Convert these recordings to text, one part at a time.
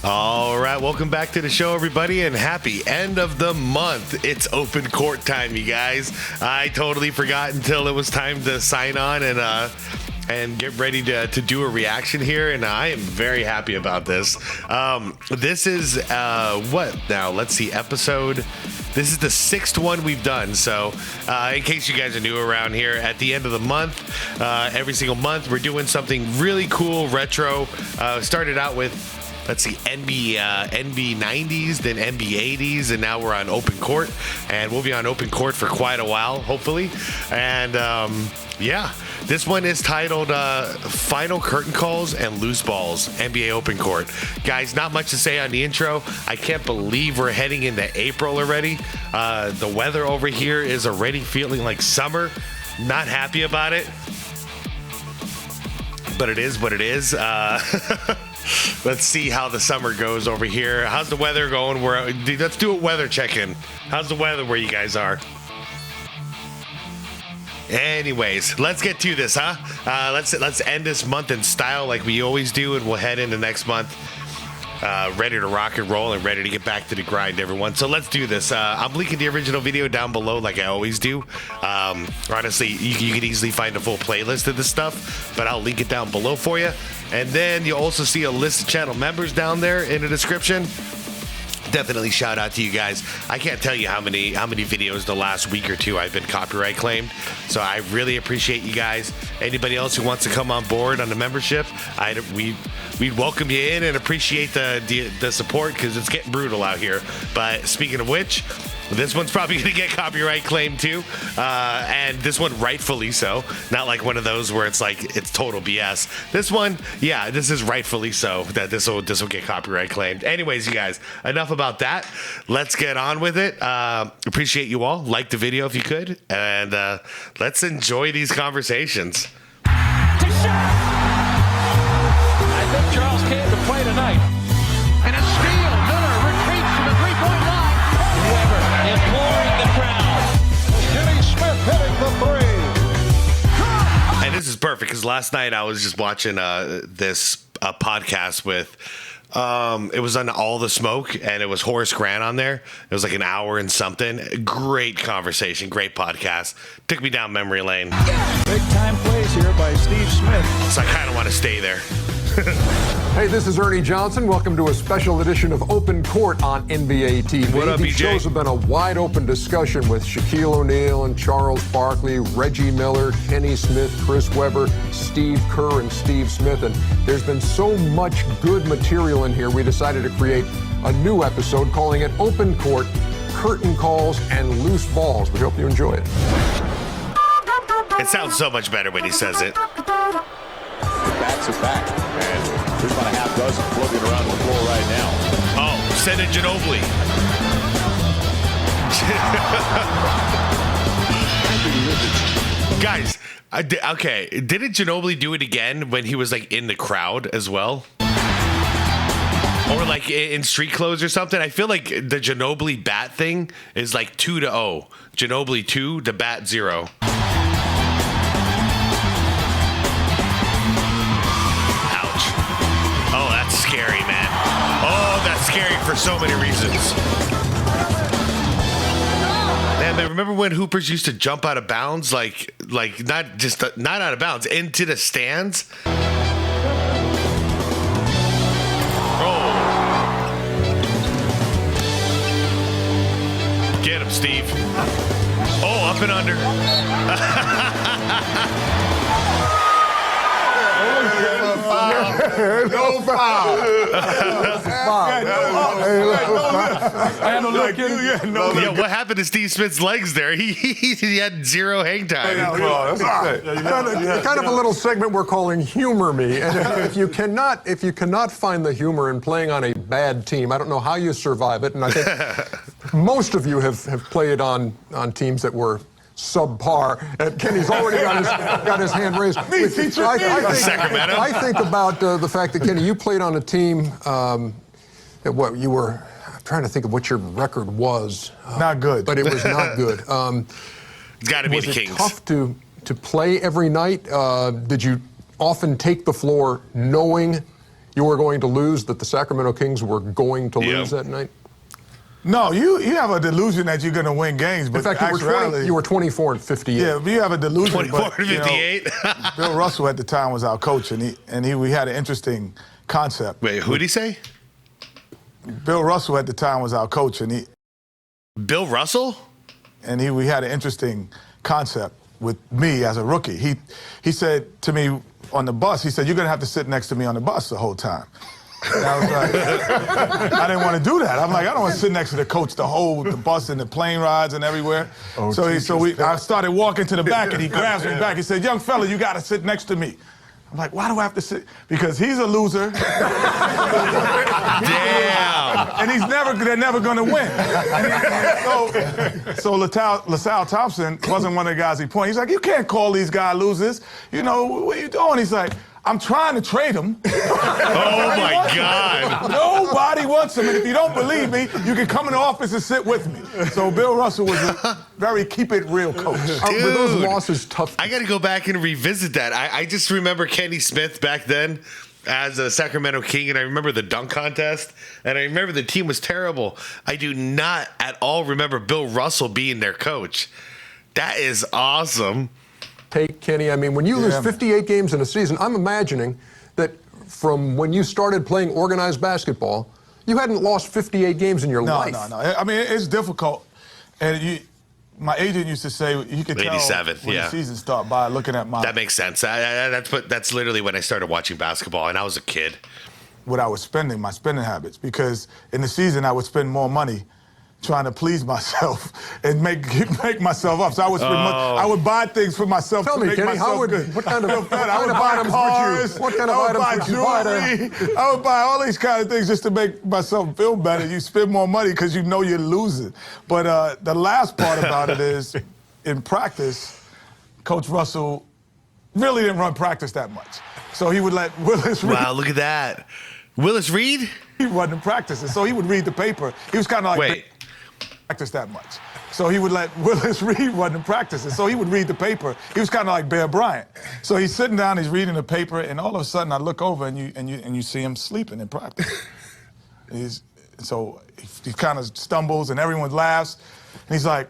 All right, welcome back to the show, everybody, and happy end of the month. It's open court time, you guys. I totally forgot until it was time to sign on and get ready to do a reaction here, and I am very happy about this. This is what now? Let's see, episode. This is the 6th one we've done. So, in case you guys are new around here, at the end of the month, every single month, we're doing something really cool, retro. Started out with, let's see, NB 90s, then NB 80s, and now we're on open court, and we'll be on open court for quite a while, hopefully. And yeah, this one is titled Final Curtain Calls and Loose Balls, NBA Open Court. Guys, not much to say on the intro. I can't believe we're heading into April already. The weather over here is already feeling like summer. Not happy about it, but it is what it is. Let's see how the summer goes over here. How's the weather going? Let's do a weather check-in. How's the weather where you guys are? Anyways, let's get to this, huh? Let's end this month in style like we always do, and we'll head into next month ready to rock and roll and ready to get back to the grind, everyone. So let's do this. I'm linking the original video down below like I always do. Honestly, you can easily find a full playlist of this stuff, but I'll link it down below for you. And then you'll also see a list of channel members down there in the description. Definitely shout out to you guys. I can't tell you how many videos the last week or two I've been copyright claimed. So I really appreciate you guys. Anybody else who wants to come on board on the membership, we'd welcome you in and appreciate the support, because it's getting brutal out here. But speaking of which, this one's probably going to get copyright claimed too, and this one rightfully so. Not like one of those where it's like it's total BS. This one, yeah, this is rightfully so that this will get copyright claimed. Anyways, you guys, enough about that. Let's get on with it. Appreciate you all. Like the video if you could, and let's enjoy these conversations. I think Charles came to play tonight. And a steal. Miller retreats to the three-point line. Weber imploring the crowd. Jimmy Smith hitting the three. And this is perfect because last night I was just watching this podcast with it was on All the Smoke, and it was Horace Grant on there. It was like an hour and something. Great conversation, great podcast. Took me down memory lane. Big time plays here by Steve Smith. So I kind of want to stay there. Hey, this is Ernie Johnson. Welcome to a special edition of Open Court on NBA TV. What up, These BJ? shows have been a wide open discussion with Shaquille O'Neal and Charles Barkley, Reggie Miller, Kenny Smith, Chris Webber, Steve Kerr, and Steve Smith. And there's been so much good material in here, we decided to create a new episode calling it Open Court, Curtain Calls, and Loose Balls. We hope you enjoy it. It sounds so much better when he says it. Backs it back, and there's about a half dozen floating around the floor right now. Oh, send it Ginobili. Guys, okay, didn't Ginobili do it again when he was like in the crowd as well? Or like in street clothes or something? I feel like the Ginobili bat thing is like 2-0. Ginobili 2, the bat 0. Scary, man. Oh, that's scary for so many reasons. Man, remember when hoopers used to jump out of bounds, like not out of bounds, into the stands? Oh, get him, Steve. Oh, up and under. No foul. Yeah, what happened to Steve Smith's legs there? He had zero hang time. Kind of a little segment we're calling Humor Me. And if you cannot find the humor in playing on a bad team, I don't know how you survive it. And I think most of you have played on teams that were subpar. And Kenny's already got his hand raised. Sacramento. I think about the fact that, Kenny, you played on a team that you were. I'm trying to think of what your record was. Not good. But it was not good. It's got to be the Kings. Was it tough to play every night? Did you often take the floor knowing you were going to lose, that the Sacramento Kings were going to lose that night? No, you have a delusion that you're going to win games, but in fact, you were 24 and 58. Yeah, you have a delusion. 24 and 58. Bill Russell at the time was our coach, and we had an interesting concept. Wait, who did he say? Bill Russell at the time was our coach, and Bill Russell? And we had an interesting concept with me as a rookie. He said to me on the bus, he said, "You're going to have to sit next to me on the bus the whole time." And I was like, I didn't want to do that. I'm like, I don't want to sit next to the coach the bus and the plane rides and everywhere. I started walking to the back, and he grabs me back. He said, "Young fella, you got to sit next to me." I'm like, why do I have to sit? Because he's a loser. Damn. And they're never going to win. So LaSalle Thompson wasn't one of the guys he pointed. He's like, you can't call these guys losers. You know, what are you doing? He's like, I'm trying to trade him. Oh, my God. Nobody wants him. And if you don't believe me, you can come in the office and sit with me. So Bill Russell was a very keep-it-real coach. Were those losses tough? I got to go back and revisit that. I just remember Kenny Smith back then as a Sacramento King, and I remember the dunk contest, and I remember the team was terrible. I do not at all remember Bill Russell being their coach. That is awesome. Take, Kenny, I mean, when you lose 58 games in a season, I'm imagining that from when you started playing organized basketball, you hadn't lost 58 games in your life. No. I mean, it's difficult. And my agent used to say you could tell 87, when the season started by looking at my... That makes sense. That's literally when I started watching basketball, and I was a kid. What I was spending, my spending habits, because in the season I would spend more money trying to please myself and make myself up. So I would spend I would buy things for myself to make Kenny, myself good. What kind of items cars, would you buy? I would buy all these kind of things just to make myself feel better. You spend more money because you know you're losing. But the last part about it is, in practice, Coach Russell really didn't run practice that much. So he would let Willis Reed. Wow, look at that. Willis Reed? He wasn't practicing, so he would read the paper. He was kind of like... Wait. Practice that much. So he would let Willis Reed wasn't practicing. So he would read the paper. He was kind of like Bear Bryant. So he's sitting down, he's reading the paper, and all of a sudden I look over and you see him sleeping in practice. So he kind of stumbles and everyone laughs. And he's like,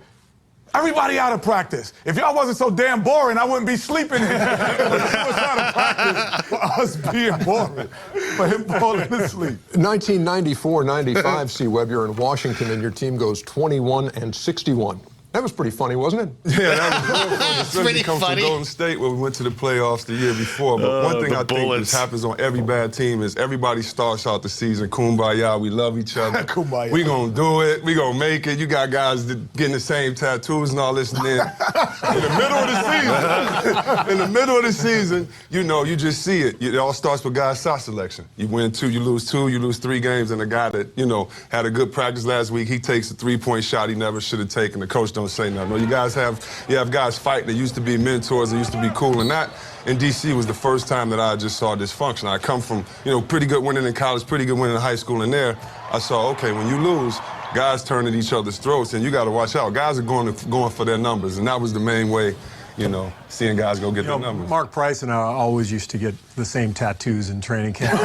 everybody out of practice. If y'all wasn't so damn boring, I wouldn't be sleeping in. I was out of practice for us being boring, for him falling asleep. 1994-95, C. Webb, you're in Washington, and your team goes 21-61. That was pretty funny, wasn't it? Yeah, that was real funny. That's pretty comes funny. From Golden State, where we went to the playoffs the year before. But one thing I think that happens on every bad team is everybody starts out the season kumbaya. We love each other. Kumbaya. We gonna do it. We gonna make it. You got guys that getting the same tattoos and all this, and then in the middle of the season, you know, you just see it. It all starts with guys' shot selection. You win 2, you lose 2, you lose 3 games, and a guy that, you know, had a good practice last week, he takes a 3-point shot he never should have taken. The coach don't say nothing. No, you have guys fighting that used to be mentors, that used to be cool, and that in D.C. was the first time that I just saw dysfunction. I come from, you know, pretty good winning in college, pretty good winning in high school, and there I saw, okay, when you lose, guys turn at each other's throats, and you got to watch out. Guys are going for their numbers, and that was the main way, you know, seeing guys go get their numbers. Mark Price and I always used to get the same tattoos in training camp.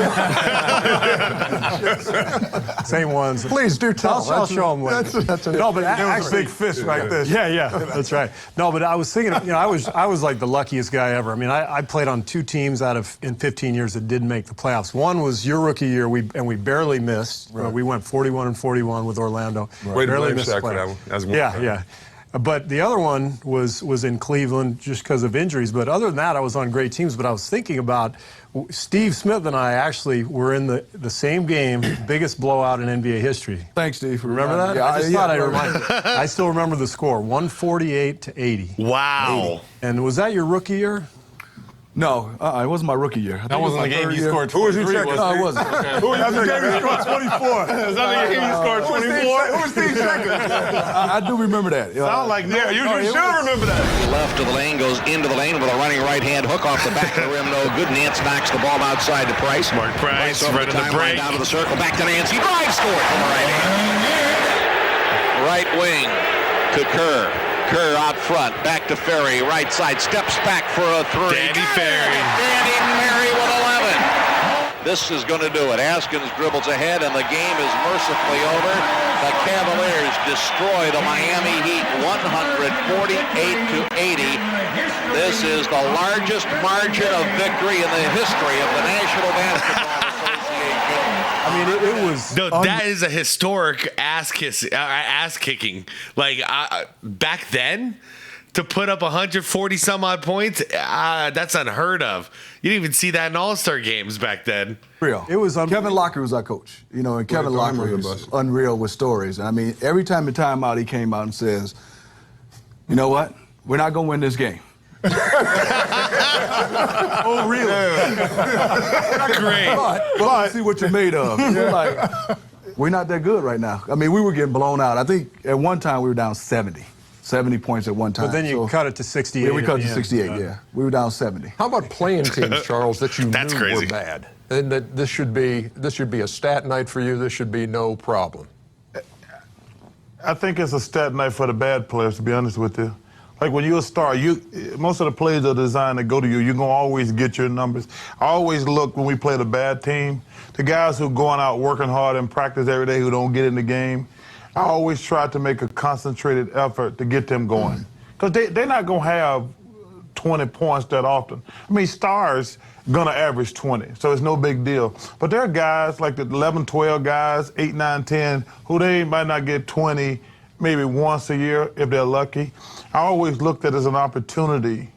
Same ones. Please do tell. I'll show them later. No, but actually, big fist like this. Yeah, that's right. No, but I was thinking, you know, I was like the luckiest guy ever. I mean, I played on 2 teams in 15 years that didn't make the playoffs. One was your rookie year, and we barely missed. Right. We went 41-41 with Orlando. Right. Way to barely blame missed Shaq for that one. That's yeah. But the other one was in Cleveland just because of injuries. But other than that, I was on great teams. But I was thinking about Steve Smith and I actually were in the same game, biggest blowout in NBA history. Thanks, Steve. Remember that? Yeah, I just thought I'd remind you. I still remember the score, 148-80. Wow. 80. And was that your rookie year? No, it wasn't my rookie year. That wasn't the game you scored 23. Who was you checking? No, it wasn't. Who was the game you scored 24? Is that the game you scored 24? Who was Steve checking? I do remember that. Sound like you should remember that. Left of the lane, goes into the lane with a running right hand hook off the back of the rim. No good. Nance knocks the ball outside to Price. Mark Price, right in the break. Down to the circle, back to Nance. He drives, scores from the right hand. Right wing to Kerr. Kerr out front, back to Ferry, right side, steps back for a 3. Danny Ferry. Danny Ferry with 11. This is going to do it. Haskins dribbles ahead, and the game is mercifully over. The Cavaliers destroy the Miami Heat 148-80. This is the largest margin of victory in the history of the National Basketball Association. I mean, it was. No, that is a historic ass kicking. Like back then, to put up 140 some odd points, that's unheard of. You didn't even see that in All-Star games back then. Real. It was Kevin Lockyer was our coach, you know, and Kevin Lockyer is unreal with stories. I mean, every time the timeout, he came out and says, "You know what? We're not going to win this game." Oh, really? Great. But see what you're made of. You're like, we're not that good right now. I mean, we were getting blown out. I think at one time we were down 70 points at one time. But then you cut it to 68. Yeah, we cut it to 68, yeah. We were down 70. How about playing teams, Charles, that you That's knew crazy. were bad? And that this should be a stat night for you. This should be no problem. I think it's a stat night for the bad players, to be honest with you. Like when you're a star, most of the plays are designed to go to you. You're going to always get your numbers. I always look when we play the bad team, the guys who are going out working hard in practice every day who don't get in the game, I always try to make a concentrated effort to get them going. Because they're not going to have 20 points that often. I mean, stars going to average 20, so it's no big deal. But there are guys like the 11, 12 guys, 8, 9, 10, who they might not get 20 maybe once a year if they're lucky. I always looked at it as an opportunity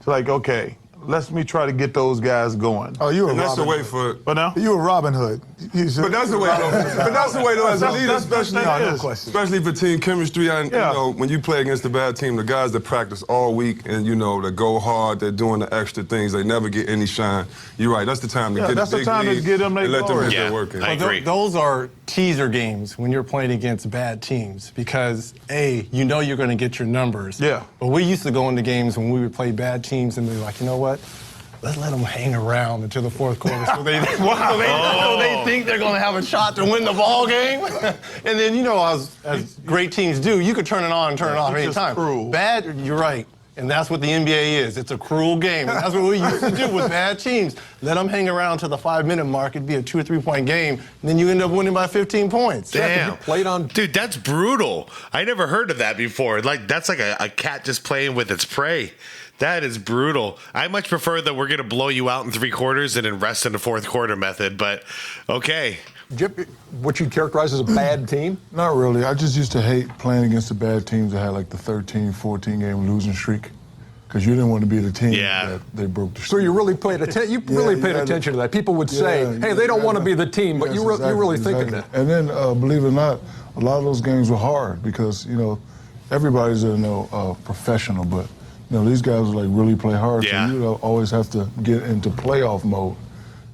to like, okay, let me try to get those guys going. Oh, you were that's the way for. But now you were Robin Hood. But that's the way though. But that's the way though as a leader, especially for team chemistry. And you know, when you play against a bad team, the guys that practice all week and you know that go hard, they're doing the extra things, they never get any shine. You're right. That's the time to get that's the the time to get them and let them hit their work. I agree. Those are teaser games when you're playing against bad teams because, A, you know you're going to get your numbers. Yeah. But we used to go into games when we would play bad teams and be like, you know what? Let's let them hang around until the fourth quarter so they think they're going to have a shot to win the ball game. And then, you know, as great teams do, you could turn it on and turn it off any time. Cruel. Bad, you're right. And that's what the NBA is. It's a cruel game. And that's what we used to do with bad teams. Let them hang around to the 5-minute mark. It'd be a 2 or 3 point game. And then you end up winning by 15 points. Damn. Played on. Dude, that's brutal. I never heard of that before. Like, that's like a cat just playing with its prey. That is brutal. I much prefer that we're going to blow you out in 3 quarters and then rest in the fourth quarter method, but okay. What you'd characterize as a bad team? Not really. I just used to hate playing against the bad teams that had like the 13, 14 game losing streak. Because you didn't want to be the team that they broke the streak. So you really paid attention. You really paid attention to that. People would say, "Hey, they don't want to be the team," but you're really thinking that. And then, believe it or not, a lot of those games were hard because you know everybody's a professional, but you know these guys would like really play hard. Yeah. So you always have to get into playoff mode.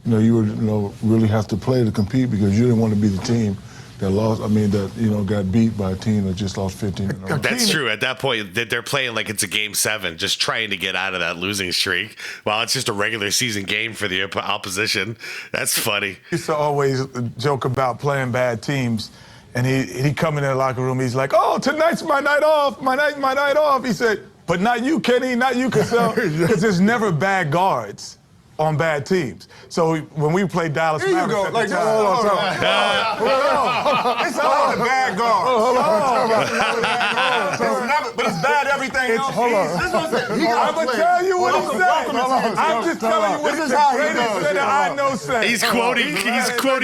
You know, you would really have to play to compete because you didn't want to be the team that lost. I mean, that got beat by a team that just lost 15 in a row. That's true. At that point, they're playing like it's a game 7, just trying to get out of that losing streak. While it's just a regular season game for the opposition. That's funny. He used to always joke about playing bad teams, and he'd come in the locker room. He's like, "Oh, tonight's my night off. My night off." He said, "But not you, Kenny. Not you, Cassell, because there's never bad guards on bad teams." So when we played Dallas Here you Mavericks go. at Like, the time, hold on. It's all the bad guard. But it's bad everything else. Hold on. I'm going to tell you what he said. I'm just telling you what This the is how he greatest goes. center I know said. He's quoting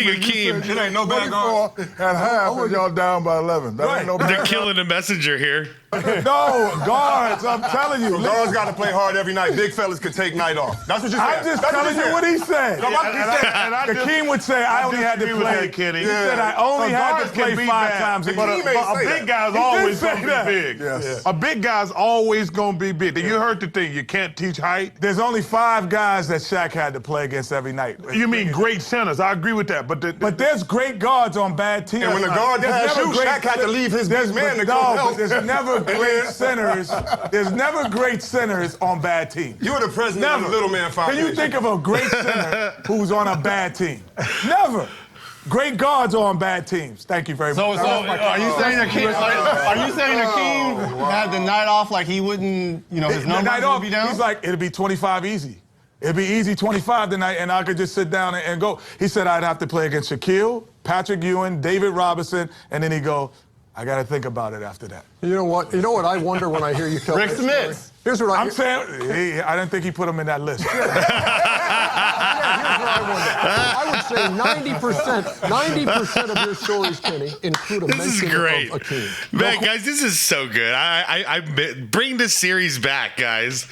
Akeem. It ain't no bad guard. At half, and y'all down by 11. That ain't no They're bad. killing the messenger here. No, guards, I'm telling you. Guards got to play hard every night. Big fellas could take night off. That's what you said. I'm just telling you what he said. Akeem would say, I only had to play. He said, I only had to play 5 times a But game. a big guy's always going to be big. Yes. A big guy's always going to be big. You heard the thing, you can't teach height. There's only 5 guys that Shaq had to play against every night. You mean great centers. I agree with that. But there's great guards on bad teams. And when the guard has you, Shaq had to leave his big man to come help. There's never great centers. There's never great centers on bad teams. You were the president of the Little Man Foundation. Can you think of a great center who's on a bad team? Never. Great guards on bad teams. Thank you very much. So are you saying Akeem had the night off like he wouldn't, his numbers would be down? He's like, it'll be 25 easy. It'd be easy 25 tonight, and I could just sit down and go. He said I'd have to play against Shaquille, Patrick Ewing, David Robinson, and then he'd go, I got to think about it after that. You know what? You know what I wonder when I hear you tell Rick that Smith. story? Here's what I'm saying, I didn't think he put him in that list. Here's what I would say 90% of your stories, Kenny, include a mention of Akeem. Man, guys, this is so good. I bring this series back, guys.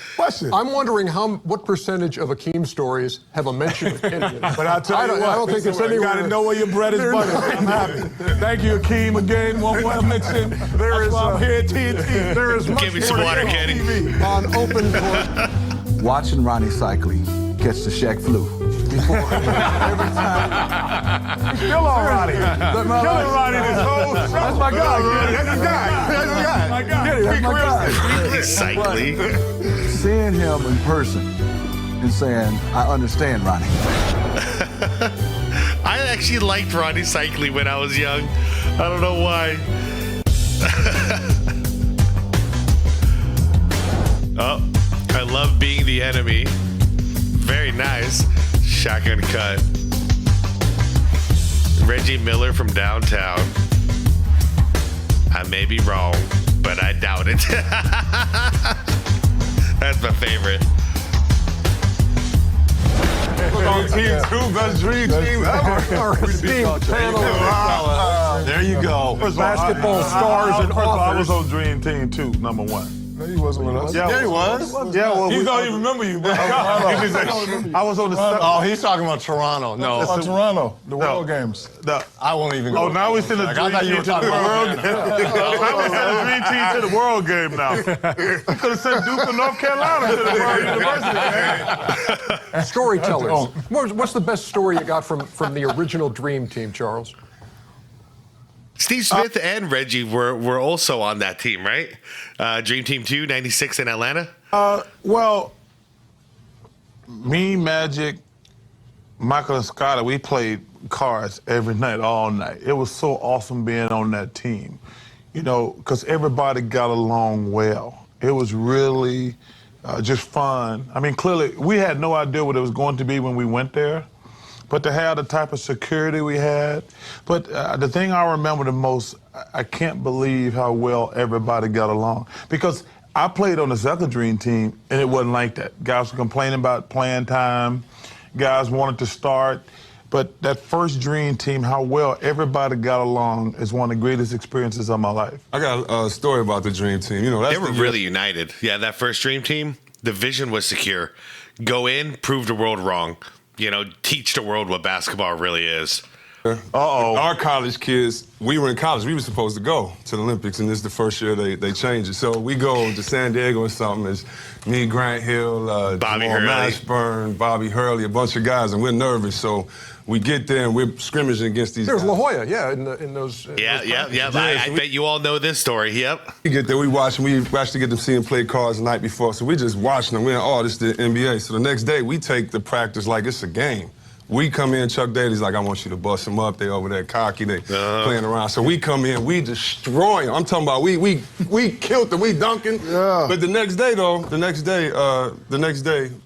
I'm wondering what percentage of Akeem stories have a mention of Kenny. But I'll tell you what, I don't think it's anywhere. You got to know where your bread is buttered. I'm happy. Thank you, Akeem, again. One mention. That's why I'm here at TNT. There is much Give me some more water, to Kenny. TV on open court. Watching Ronnie cycling catch the Shaq flu. Before every time. He's still on Ronnie. Killing Ronnie this whole show. That's my guy. That's his guy. That's my guy. That's my guy. Cycling. Seeing him in person and saying, I understand Ronnie. I actually liked Ronnie Cycling when I was young. I don't know why. Oh, I love being the enemy. Very nice. Shotgun cut. Reggie Miller from downtown. I may be wrong, but I doubt it. That's my favorite. On team 2, best dream team ever. Our esteemed panel of There you go. basketball stars and I was authors. on Dream Team 2, #1. No, he wasn't with us. Yeah, he was. Yeah, well, He don't even remember you, bro. I was on the Oh, he's talking about Toronto. No. On Toronto, the World Games. I won't even go. Oh, now we send the I Dream thought you Team were to the talking about World Atlanta. Game. Now we send the Dream Team to the World Game now. We could have sent Duke of North Carolina to the World University game. Storytellers. What's the best story you got from the original Dream Team, Charles? Steve Smith and Reggie were also on that team, right? Dream Team 2, 96 in Atlanta? Well, me, Magic, Michael and Scotty, we played cards every night, all night. It was so awesome being on that team, you know, because everybody got along well. It was really just fun. I mean, clearly, we had no idea what it was going to be when we went there. But to have the type of security we had. But the thing I remember the most, I can't believe how well everybody got along. Because I played on the second Dream Team, and it wasn't like that. Guys were complaining about playing time. Guys wanted to start. But that first Dream Team, how well everybody got along is one of the greatest experiences of my life. I got a story about the Dream Team. You know, that's They were really united. Yeah, that first Dream Team, the vision was secure. Go in, prove the world wrong. You know, teach the world what basketball really is. Our college kids, we were in college. We were supposed to go to the Olympics, and this is the first year they changed it. So we go to San Diego or something. It's me, Grant Hill, Bobby Jamal Hurley. Mashburn, Bobby Hurley, a bunch of guys, and we're nervous. So we get there, and we're scrimmaging against these There's guys. La Jolla, yeah, in those. Yeah. I bet you all know this story. Yep. We get there, we watch them. We actually get them seeing play cards the night before. So we just watching them. We're like, oh, this is the NBA. So the next day, we take the practice like it's a game. We come in, Chuck Daly's like, I want you to bust them up. They over there cocky, they playing around. So we come in, we destroy them. I'm talking about we killed them, we dunking. Yeah. But the next day though, the next day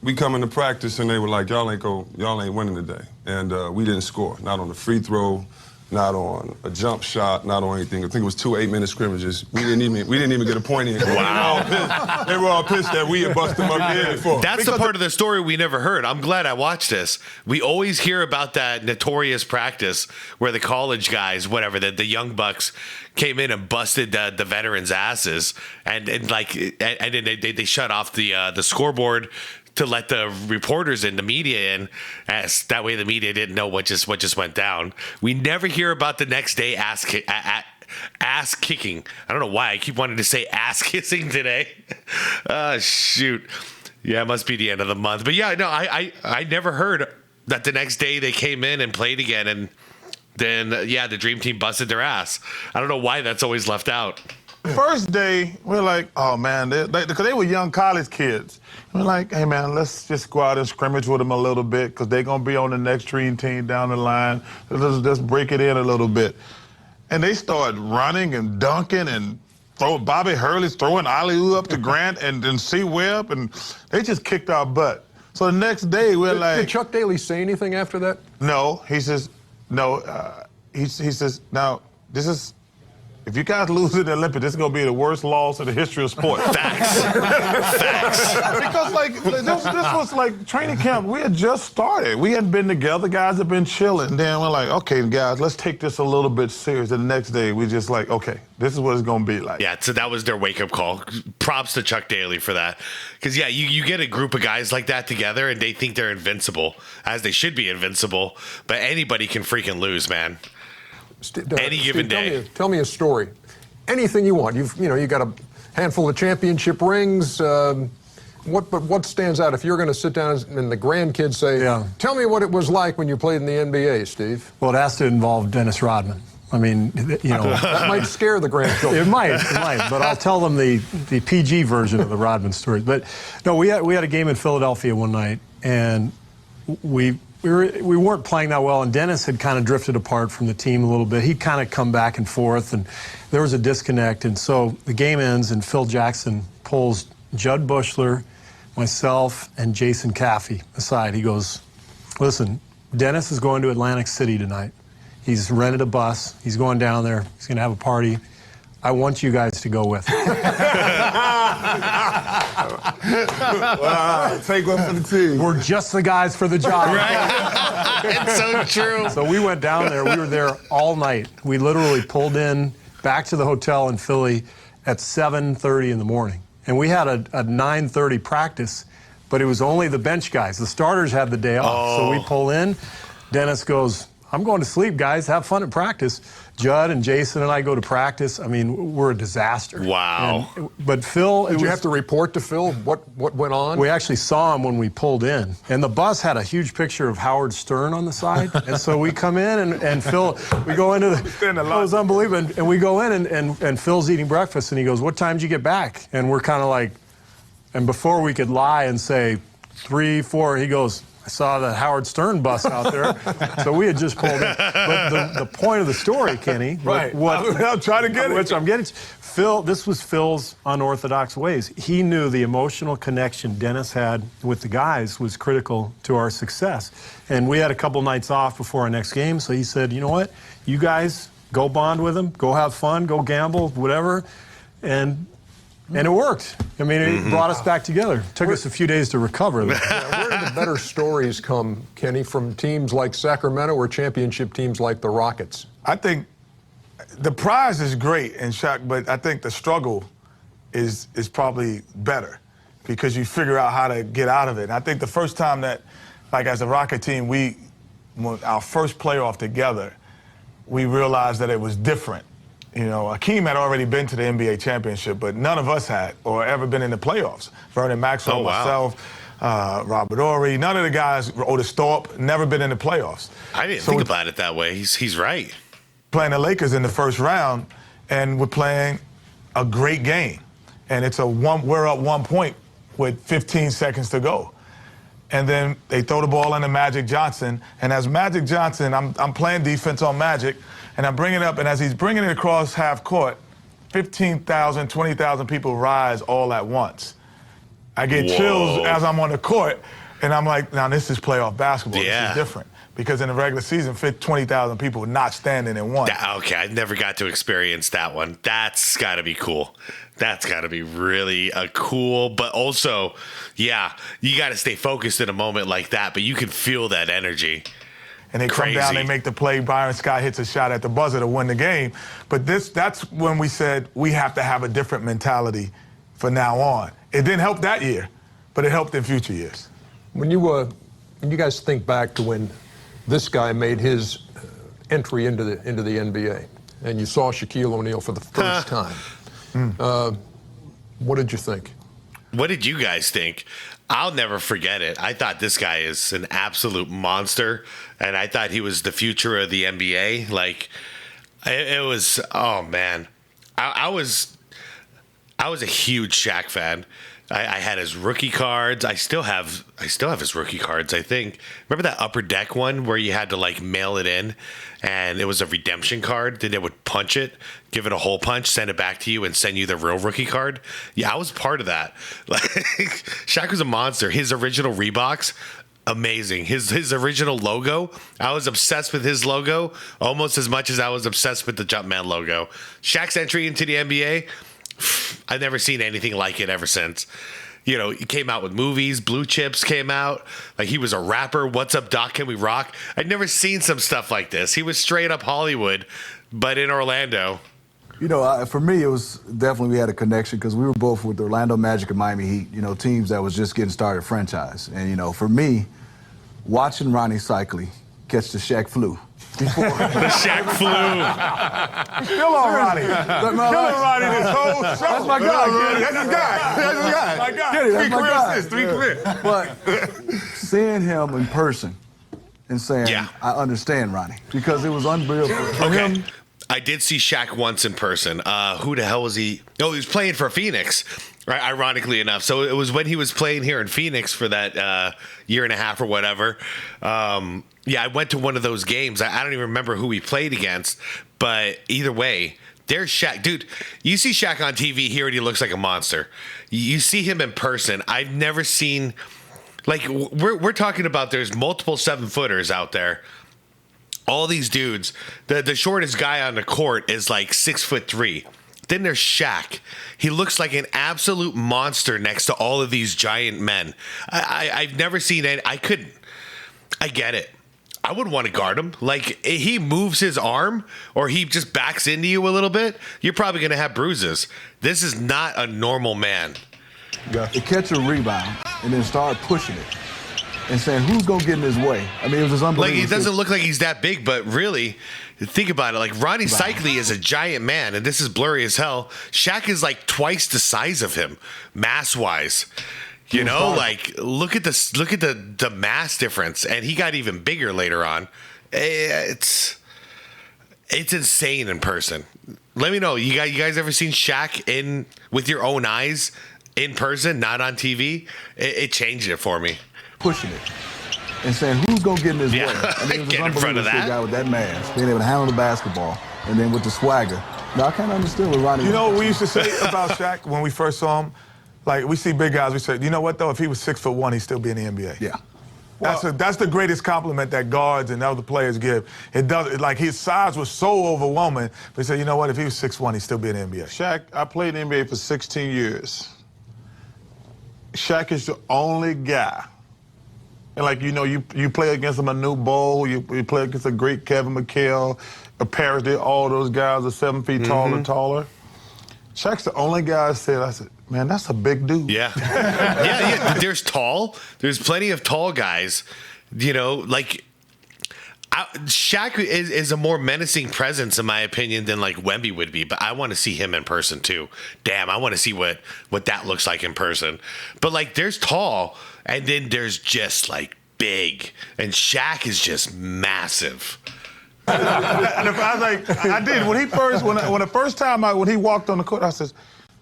we come into practice and they were like, y'all ain't winning today. And we didn't score, not on the free throw, not on a jump shot, not on anything. I think it was 2 8-minute scrimmages. We didn't even get a point in. Wow. They were all pissed that we had busted them up the year before. That's the part of the story we never heard. I'm glad I watched this. We always hear about that notorious practice where the college guys, whatever, the young bucks came in and busted the veterans' asses, and then they shut off the scoreboard to let the reporters and the media in, as that way the media didn't know what just went down. We never hear about the next day ass kicking. I don't know why I keep wanting to say ass kissing today. Shoot. Yeah, it must be the end of the month. But yeah, no, I never heard that the next day they came in and played again, and then the Dream Team busted their ass. I don't know why that's always left out. First day, we're like, oh man, because they were young college kids. We're like, hey man, let's just go out and scrimmage with them a little bit because they're going to be on the next Dream Team down the line. Let's just break it in a little bit. And they started running and dunking and Bobby Hurley's throwing alley-oop up to Grant and C-Webb, and they just kicked our butt. So the next day, we're like... Did Chuck Daly say anything after that? No. He says, no. He says, now, this is... If you guys lose in the Olympics, this is going to be the worst loss in the history of sport. Facts. Facts. Because, like, this was like training camp. We had just started. We hadn't been together. Guys had been chilling. Then we're like, okay, guys, let's take this a little bit serious. And the next day, we just like, okay, this is what it's going to be like. Yeah, so that was their wake-up call. Props to Chuck Daly for that. Because, yeah, you get a group of guys like that together, and they think they're invincible, as they should be invincible. But anybody can freaking lose, man. Any given day. Tell me a story. Anything you want. You got a handful of championship rings. What stands out if you're going to sit down and the grandkids say, tell me what it was like when you played in the NBA, Steve? Well, it has to involve Dennis Rodman. I mean, that might scare the grandchildren. It might, but I'll tell them the PG version of the Rodman story. But no, we had a game in Philadelphia one night, and we weren't playing that well, and Dennis had kind of drifted apart from the team a little bit. He'd kind of come back and forth, and there was a disconnect. And so the game ends, and Phil Jackson pulls Judd Bushler, myself, and Jason Caffey aside. He goes, listen, Dennis is going to Atlantic City tonight. He's rented a bus. He's going down there. He's going to have a party. I want you guys to go with him. Wow, take one for the team. We're just the guys for the job. Right? It's so true. So we went down there. We were there all night. We literally pulled in back to the hotel in Philly at 7:30 in the morning. And we had a 9:30 practice, but it was only the bench guys. The starters had the day off. So we pull in. Dennis goes, I'm going to sleep, guys. Have fun at practice. Judd and Jason and I go to practice. I mean, we're a disaster. Wow. But Phil... Did you have to report to Phil what went on? We actually saw him when we pulled in. And the bus had a huge picture of Howard Stern on the side. And so we come in and Phil, we go into the... It was unbelievable. And we go in and Phil's eating breakfast and he goes, what time did you get back? And we're kind of like... And before we could lie and say 3, 4, he goes... I saw the Howard Stern bus out there, so we had just pulled in. But the point of the story, Kenny, right? I'm trying to get it. Which I'm getting. Phil, this was Phil's unorthodox ways. He knew the emotional connection Dennis had with the guys was critical to our success. And we had a couple nights off before our next game, so he said, you know what? You guys go bond with him, go have fun, go gamble, whatever, and it worked. I mean, it brought us back together. Took us a few days to recover. Yeah, where do the better stories come, Kenny, from teams like Sacramento or championship teams like the Rockets? I think the prize is great, and Shaq, but I think the struggle is probably better because you figure out how to get out of it. And I think the first time that, like as a Rocket team, our first playoff together, we realized that it was different. You know, Akeem had already been to the NBA championship, but none of us had or ever been in the playoffs. Vernon Maxwell, myself, Robert Ory, none of the guys, Otis Thorpe, never been in the playoffs. I didn't think about it that way. He's right. Playing the Lakers in the first round, and we're playing a great game. And we're up 1 point with 15 seconds to go. And then they throw the ball into Magic Johnson. And as Magic Johnson, I'm playing defense on Magic, and I'm bringing it up, and as he's bringing it across half court, 15,000, 20,000 people rise all at once. I get chills as I'm on the court, and I'm like, now this is playoff basketball. This is different. Because in the regular season, 20,000 people not standing in one. Okay, I never got to experience that one. That's got to be cool. That's got to be really cool. But also, yeah, you got to stay focused in a moment like that, but you can feel that energy. And they come down, they make the play. Byron Scott hits a shot at the buzzer to win the game. But that's when we said we have to have a different mentality for now on. It didn't help that year, but it helped in future years. When you guys think back to when this guy made his entry into the NBA, and you saw Shaquille O'Neal for the first time, what did you think? What did you guys think? I'll never forget it. I thought this guy is an absolute monster, and I thought he was the future of the NBA. Like, it was, oh man, I was a huge Shaq fan. I had his rookie cards. I still have his rookie cards, I think. Remember that Upper Deck one where you had to like mail it in and it was a redemption card? Then they would punch it, give it a hole punch, send it back to you and send you the real rookie card. Yeah, I was part of that. Like Shaq was a monster. His original Reeboks, amazing. His original logo, I was obsessed with his logo almost as much as I was obsessed with the Jumpman logo. Shaq's entry into the NBA, I've never seen anything like it ever since. You know, he came out with movies. Blue Chips came out. Like, he was a rapper. What's Up, Doc? Can We Rock? I'd never seen some stuff like this. He was straight up Hollywood, but in Orlando. You know, for me, it was definitely we had a connection because we were both with the Orlando Magic and Miami Heat, you know, teams that was just getting started franchise. And, you know, for me, watching Ronnie Cycling catch the Shaq flu. The Shaq flu. Still on Ronnie. Killing Ronnie this whole show. That's my guy. That's his guy. That's his guy. My guy. That's my guy. Three careers. But seeing him in person and saying, I understand Ronnie, because it was unreal for him. I did see Shaq once in person. Who the hell was he? No, he was playing for Phoenix, right? Ironically enough. So it was when he was playing here in Phoenix for that year and a half or whatever. Yeah, I went to one of those games. I don't even remember who he played against, but either way, there's Shaq. Dude, you see Shaq on TV here and he looks like a monster. You see him in person. I've never seen, like, we're talking about there's multiple 7-footers out there. All these dudes, the shortest guy on the court is like 6'3". Then there's Shaq. He looks like an absolute monster next to all of these giant men. I've never seen any. I get it. I wouldn't want to guard him. Like, he moves his arm or he just backs into you a little bit, you're probably going to have bruises. This is not a normal man. To catch a rebound and then start pushing it and saying, who's going to get in his way? I mean, it was just unbelievable. Like, he doesn't look like he's that big, but really, think about it. Like, Ronnie Cycling is a giant man, and this is blurry as hell. Shaq is like twice the size of him, mass-wise. You know, like, look at the mass difference, and he got even bigger later on. It's insane in person. Let me know. You guys ever seen Shaq in with your own eyes in person, not on TV? It changed it for me. Pushing it and saying, who's going to get in his way? I mean, get in front of that. Guy with that mass, being able to handle the basketball, and then with the swagger. Now, I kind of understand what Ronnie. You know what we used to say about Shaq when we first saw him? Like, we see big guys, we say, you know what, though? If he was 6'1", he'd still be in the NBA. Yeah. That's the greatest compliment that guards and other players give. It does, like, his size was so overwhelming. They say, you know what, if he was 6'1", he'd still be in the NBA. Shaq, I played in the NBA for 16 years. Shaq is the only guy. And, like, you know, you play against a Manu Bowl, you play against a great Kevin McHale, apparently all those guys are 7 feet tall and taller. Shaq's the only guy I said, man, that's a big dude. Yeah. yeah. There's tall. There's plenty of tall guys. You know, like, Shaq is a more menacing presence, in my opinion, than, like, Wemby would be. But I want to see him in person, too. Damn, I want to see what that looks like in person. But, like, there's tall, and then there's just, like, big. And Shaq is just massive. And if I was like, I did when the first time when he walked on the court, I said,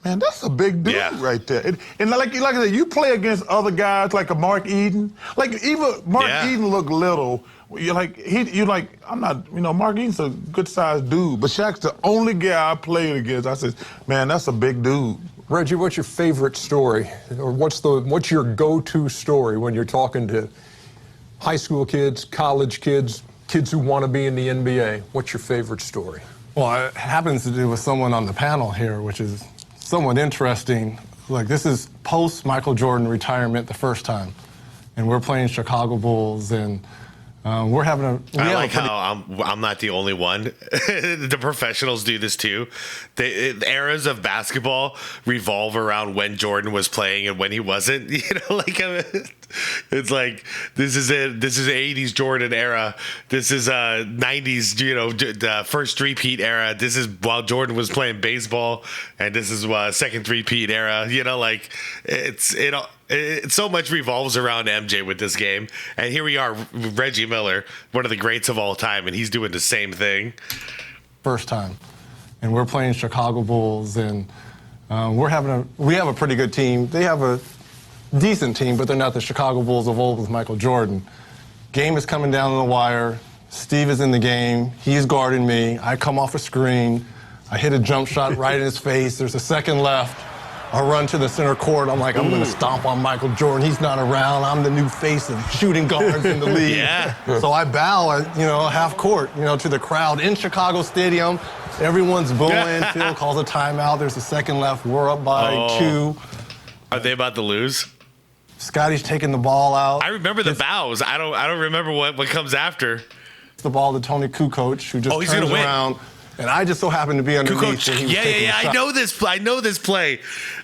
man, that's a big dude right there. And like I said, you play against other guys like a Mark Eden. Like, even Mark Eden looked little. You're like, I'm not, you know, Mark Eden's a good sized dude, but Shaq's the only guy I played against. I said, man, that's a big dude. Reggie, what's your favorite story, or what's your go-to story when you're talking to high school kids, college kids, kids who want to be in the NBA? What's your favorite story? Well, it happens to do with someone on the panel here, which is somewhat interesting. Like, this is post Michael Jordan retirement the first time, and we're playing Chicago Bulls, and we're having a. I like how I'm not the only one. The professionals do this too. The eras of basketball revolve around when Jordan was playing and when he wasn't. You know, like, it's like this is it. This is 80s Jordan era. This is 90s. You know, the first three-peat era. This is while Jordan was playing baseball, and this is second three-peat era. You know, like it so much revolves around MJ with this game. And here we are, Reggie Miller, one of the greats of all time, and he's doing the same thing. First time. And we're playing Chicago Bulls, and We have a pretty good team. They have a decent team, but they're not the Chicago Bulls of old with Michael Jordan. Game is coming down the wire. Steve is in the game. He's guarding me. I come off a screen. I hit a jump shot right in his face. There's a second left. I run to the center court. I'm like, I'm going to stomp on Michael Jordan. He's not around. I'm the new face of shooting guards in the league. Yeah. So I bow, half court, to the crowd in Chicago Stadium. Everyone's booing. Phil calls a timeout. There's a second left. We're up by 2. Are they about to lose? Scotty's taking the ball out. I remember the bows. I don't remember what comes after. The ball to Tony Kukoc, who just turns around. And I just so happened to be underneath. Kukoc, yeah. I know this play.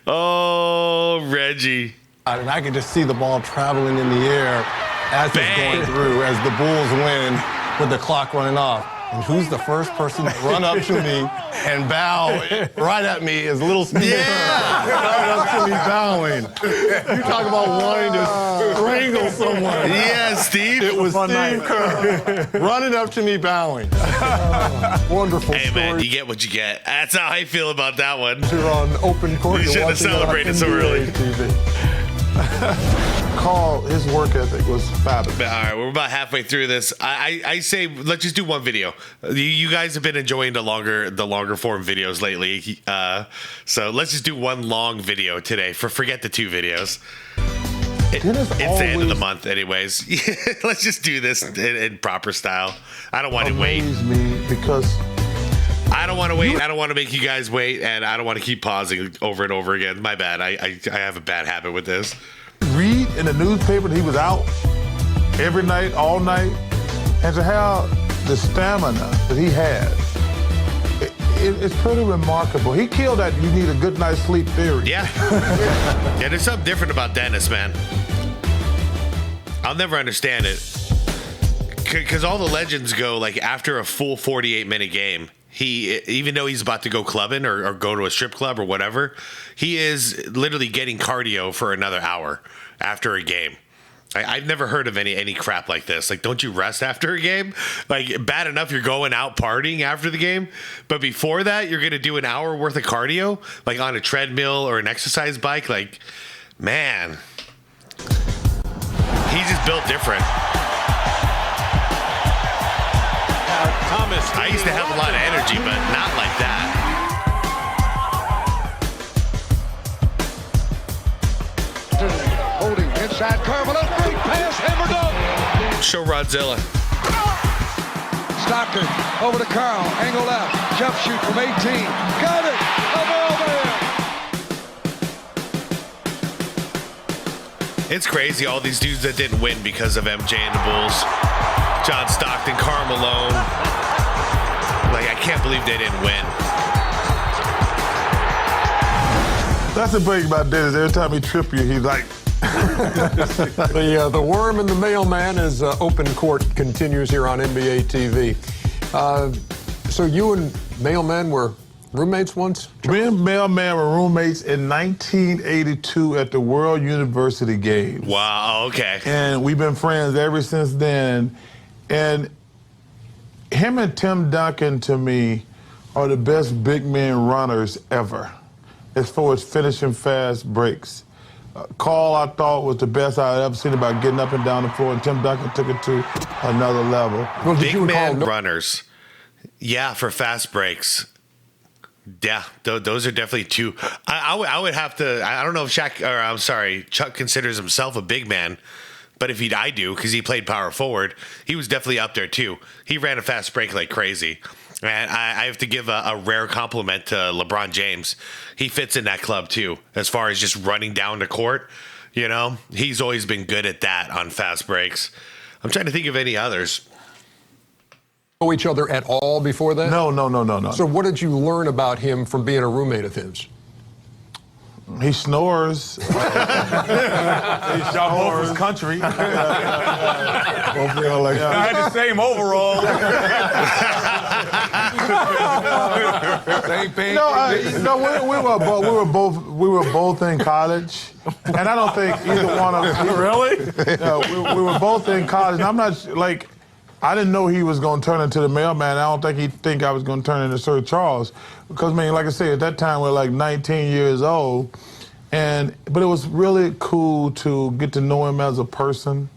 Oh, Reggie. And I could just see the ball traveling in the air as it's going through, as the Bulls win with the clock running off. And who's the first person to run up to me and bow right at me is little Steve Kerr. Right up to me bowing. You talk about wanting to strangle someone. Yeah, Steve. It was Steve Kerr running up to me bowing. Wonderful Hey, story. man, you get what you get. That's how I feel about that one. You're on open court. You shouldn't have celebrated so early. Carl, his work ethic was fabulous. All right, we're about halfway through this. I say let's just do one video. You guys have been enjoying the longer form videos lately, so let's just do one long video today. Forget the 2 videos. It's the end of the month, anyways. Let's just do this in proper style. I don't want to wait. Me because I don't want to wait. I don't want to make you guys wait, and I don't want to keep pausing over and over again. My bad. I have a bad habit with this. read in the newspaper that he was out every night, all night, and to have the stamina that he had, it's pretty remarkable. He killed that you need a good night's sleep theory. Yeah. Yeah, there's something different about Dennis, man. I'll never understand it. Because all the legends go, like, after a full 48-minute game, he, even though he's about to go clubbing or go to a strip club or whatever, he is literally getting cardio for another hour after a game. I've never heard of any crap like this. Like, don't you rest after a game? Like, bad enough you're going out partying after the game, but before that, you're going to do an hour worth of cardio, like on a treadmill or an exercise bike. Like, man, he's just built different. I used to have a lot of energy, but not like that. Holding inside curve, a little free pass, hammer dunk. Show Rodzilla. Stockton over to Carl, angle left, jump shoot from 18. Got it, a It's crazy, all these dudes that didn't win because of MJ and the Bulls. John Stockton, Karl Malone. Like, I can't believe they didn't win. That's the thing about Dennis. Every time he trip you, he's like... The Worm and the Mailman is open court continues here on NBA TV. So you and Mailman were roommates once? Me and Mailman were roommates in 1982 at the World University Games. Wow, okay. And we've been friends ever since then. And him and Tim Duncan, to me, are the best big men runners ever as far as finishing fast breaks. Carl, I thought, was the best I'd ever seen about getting up and down the floor, and Tim Duncan took it to another level. Well, Big man runners. Yeah, for fast breaks. Yeah, those are definitely two. I would have to, I don't know if Chuck considers himself a big man, but if I do, because he played power forward, he was definitely up there too. He ran a fast break like crazy. And I have to give a rare compliment to LeBron James. He fits in that club too, as far as just running down the court. You know, he's always been good at that on fast breaks. I'm trying to think of any others. Know each other at all before that? No. So what did you learn about him from being a roommate of his? He snores. He Y'all both was country. I had the same overall. Same thing. We were both in college, and I don't think either one of us. Really? No, we were both in college. And I'm not like I didn't know he was going to turn into the mailman. I don't think he'd think I was going to turn into Sir Charles. Because, I mean, like I said, at that time, we were like 19 years old. But it was really cool to get to know him as a person.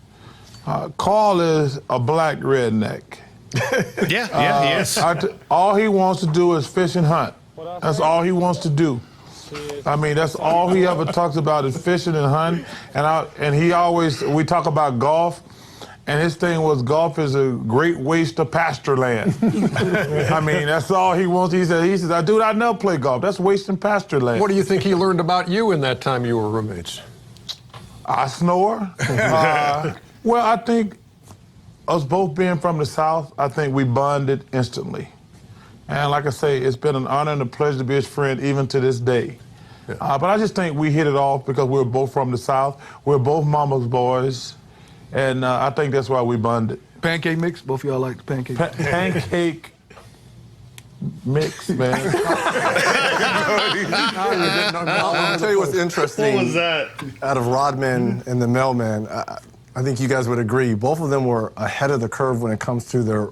Carl is a black redneck. Yeah, he is. All he wants to do is fish and hunt. That's all he wants to do. I mean, that's all he ever talks about is fishing and hunting. And he always, we talk about golf. And his thing was golf is a great waste of pasture land. I mean, that's all he wants. He says, dude, I never play golf. That's wasting pasture land. What do you think he learned about you in that time you were roommates? I snore. Well, I think us both being from the South, I think we bonded instantly. And like I say, it's been an honor and a pleasure to be his friend even to this day. Yeah. But I just think we hit it off because we were both from the South. We're both mama's boys. And I think that's why we bonded. Pancake mix? Both of y'all like the pancake? Pancake mix, man. I'll tell you what's interesting. What was that? Out of Rodman and the mailman, I think you guys would agree. Both of them were ahead of the curve when it comes to their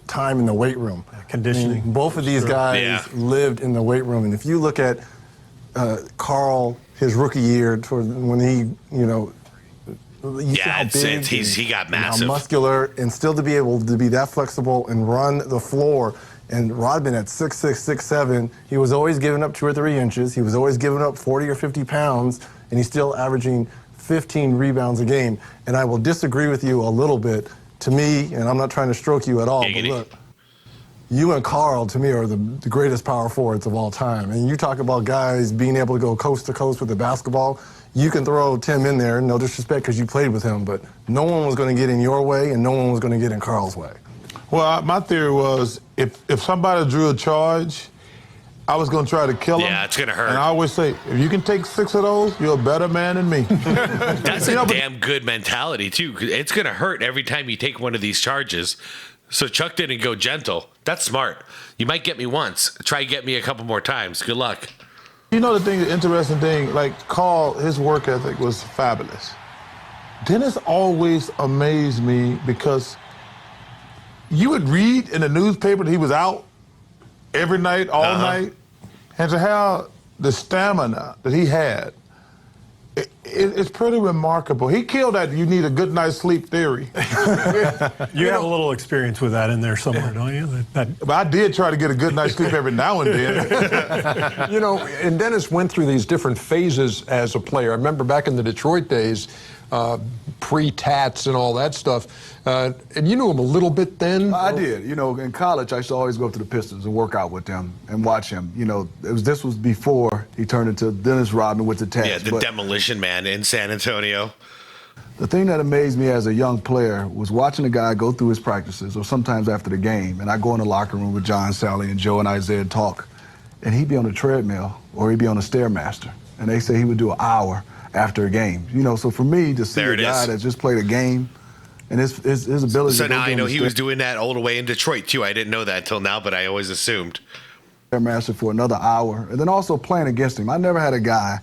time in the weight room. Conditioning. I mean, both of these guys lived in the weight room. And if you look at Carl, his rookie year, when he, he got massive. Muscular, and still to be able to be that flexible and run the floor. And Rodman at 6'6", 6'7", he was always giving up 2 or 3 inches. He was always giving up 40 or 50 pounds, and he's still averaging 15 rebounds a game. And I will disagree with you a little bit. To me, and I'm not trying to stroke you at all, but look, you and Carl, to me, are the greatest power forwards of all time. And you talk about guys being able to go coast to coast with the basketball. You can throw Tim in there, no disrespect because you played with him, but no one was going to get in your way and no one was going to get in Carl's way. Well, my theory was if somebody drew a charge, I was going to try to kill him. Yeah, it's going to hurt. And I always say, if you can take 6 of those, you're a better man than me. That's a damn good mentality, too. It's going to hurt every time you take one of these charges. So Chuck didn't go gentle. That's smart. You might get me once. Try to get me a couple more times. Good luck. You know the interesting thing, like Carl, his work ethic was fabulous. Dennis always amazed me because you would read in the newspaper that he was out every night, all night, and to have the stamina that he had, it's pretty remarkable. He killed that you need a good night's sleep theory. You have a little experience with that in there somewhere, don't you? But I did try to get a good night's sleep every now and then. And Dennis went through these different phases as a player. I remember back in the Detroit days, pre-tats and all that stuff. And you knew him a little bit then? I did. In college, I used to always go up to the Pistons and work out with them and watch him. This was before he turned into Dennis Rodman with the tats. Yeah, the demolition man in San Antonio. The thing that amazed me as a young player was watching a guy go through his practices, or sometimes after the game, and I go in the locker room with John, Sally, and Joe and Isaiah talk, and he'd be on a treadmill or he'd be on a Stairmaster, and they say he would do an hour after a game. So for me to see a guy that just played a game and his ability. So now I know he was doing that all the way in Detroit too. I didn't know that till now, but I always assumed. Master for another hour, and then also playing against him. I never had a guy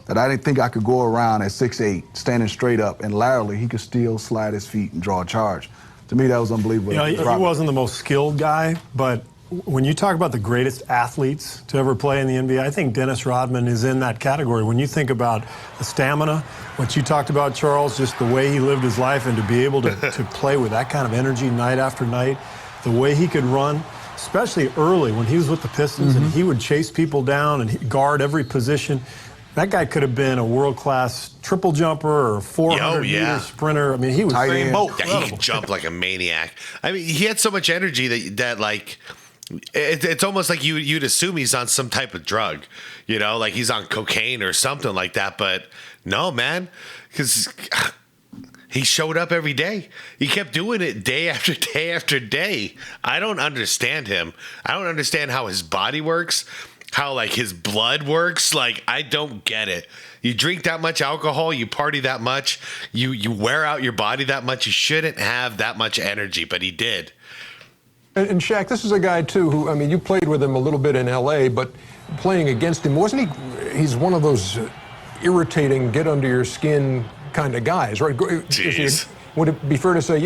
that I didn't think I could go around at 6'8", standing straight up, and laterally he could still slide his feet and draw a charge. To me, that was unbelievable. He wasn't the most skilled guy, but when you talk about the greatest athletes to ever play in the NBA, I think Dennis Rodman is in that category. When you think about the stamina, what you talked about, Charles, just the way he lived his life and to be able to play with that kind of energy night after night, the way he could run, especially early when he was with the Pistons and he would chase people down and guard every position. That guy could have been a world-class triple jumper or a 400-meter sprinter. I mean, he was he could jump like a maniac. I mean, he had so much energy that like, it's almost like you'd assume he's on some type of drug, like he's on cocaine or something like that. But no, man, because he showed up every day. He kept doing it day after day after day. I don't understand him. I don't understand how his body works, how like his blood works. Like, I don't get it. You drink that much alcohol, you party that much, you wear out your body that much. You shouldn't have that much energy, but he did. And Shaq, this is a guy, too, who, I mean, you played with him a little bit in L.A., but playing against him, wasn't he? He's one of those irritating, get under your skin kind of guys, right? Jeez. Would it be fair to say,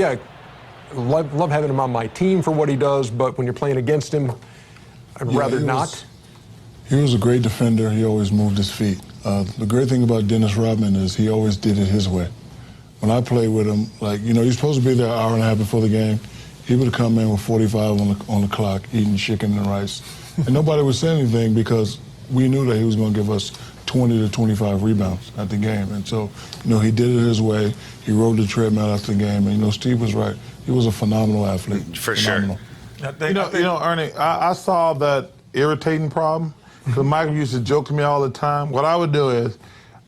love having him on my team for what he does, but when you're playing against him, I'd rather not. He was a great defender. He always moved his feet. The great thing about Dennis Rodman is he always did it his way. When I played with him, he's supposed to be there an hour and a half before the game. He would come in with 45 on the clock, eating chicken and rice. And nobody would say anything because we knew that he was going to give us 20 to 25 rebounds at the game. And so, he did it his way. He rode the treadmill after the game. And, Steve was right. He was a phenomenal athlete. For phenomenal. sure. Ernie, I saw that irritating problem because Michael used to joke to me all the time. What I would do is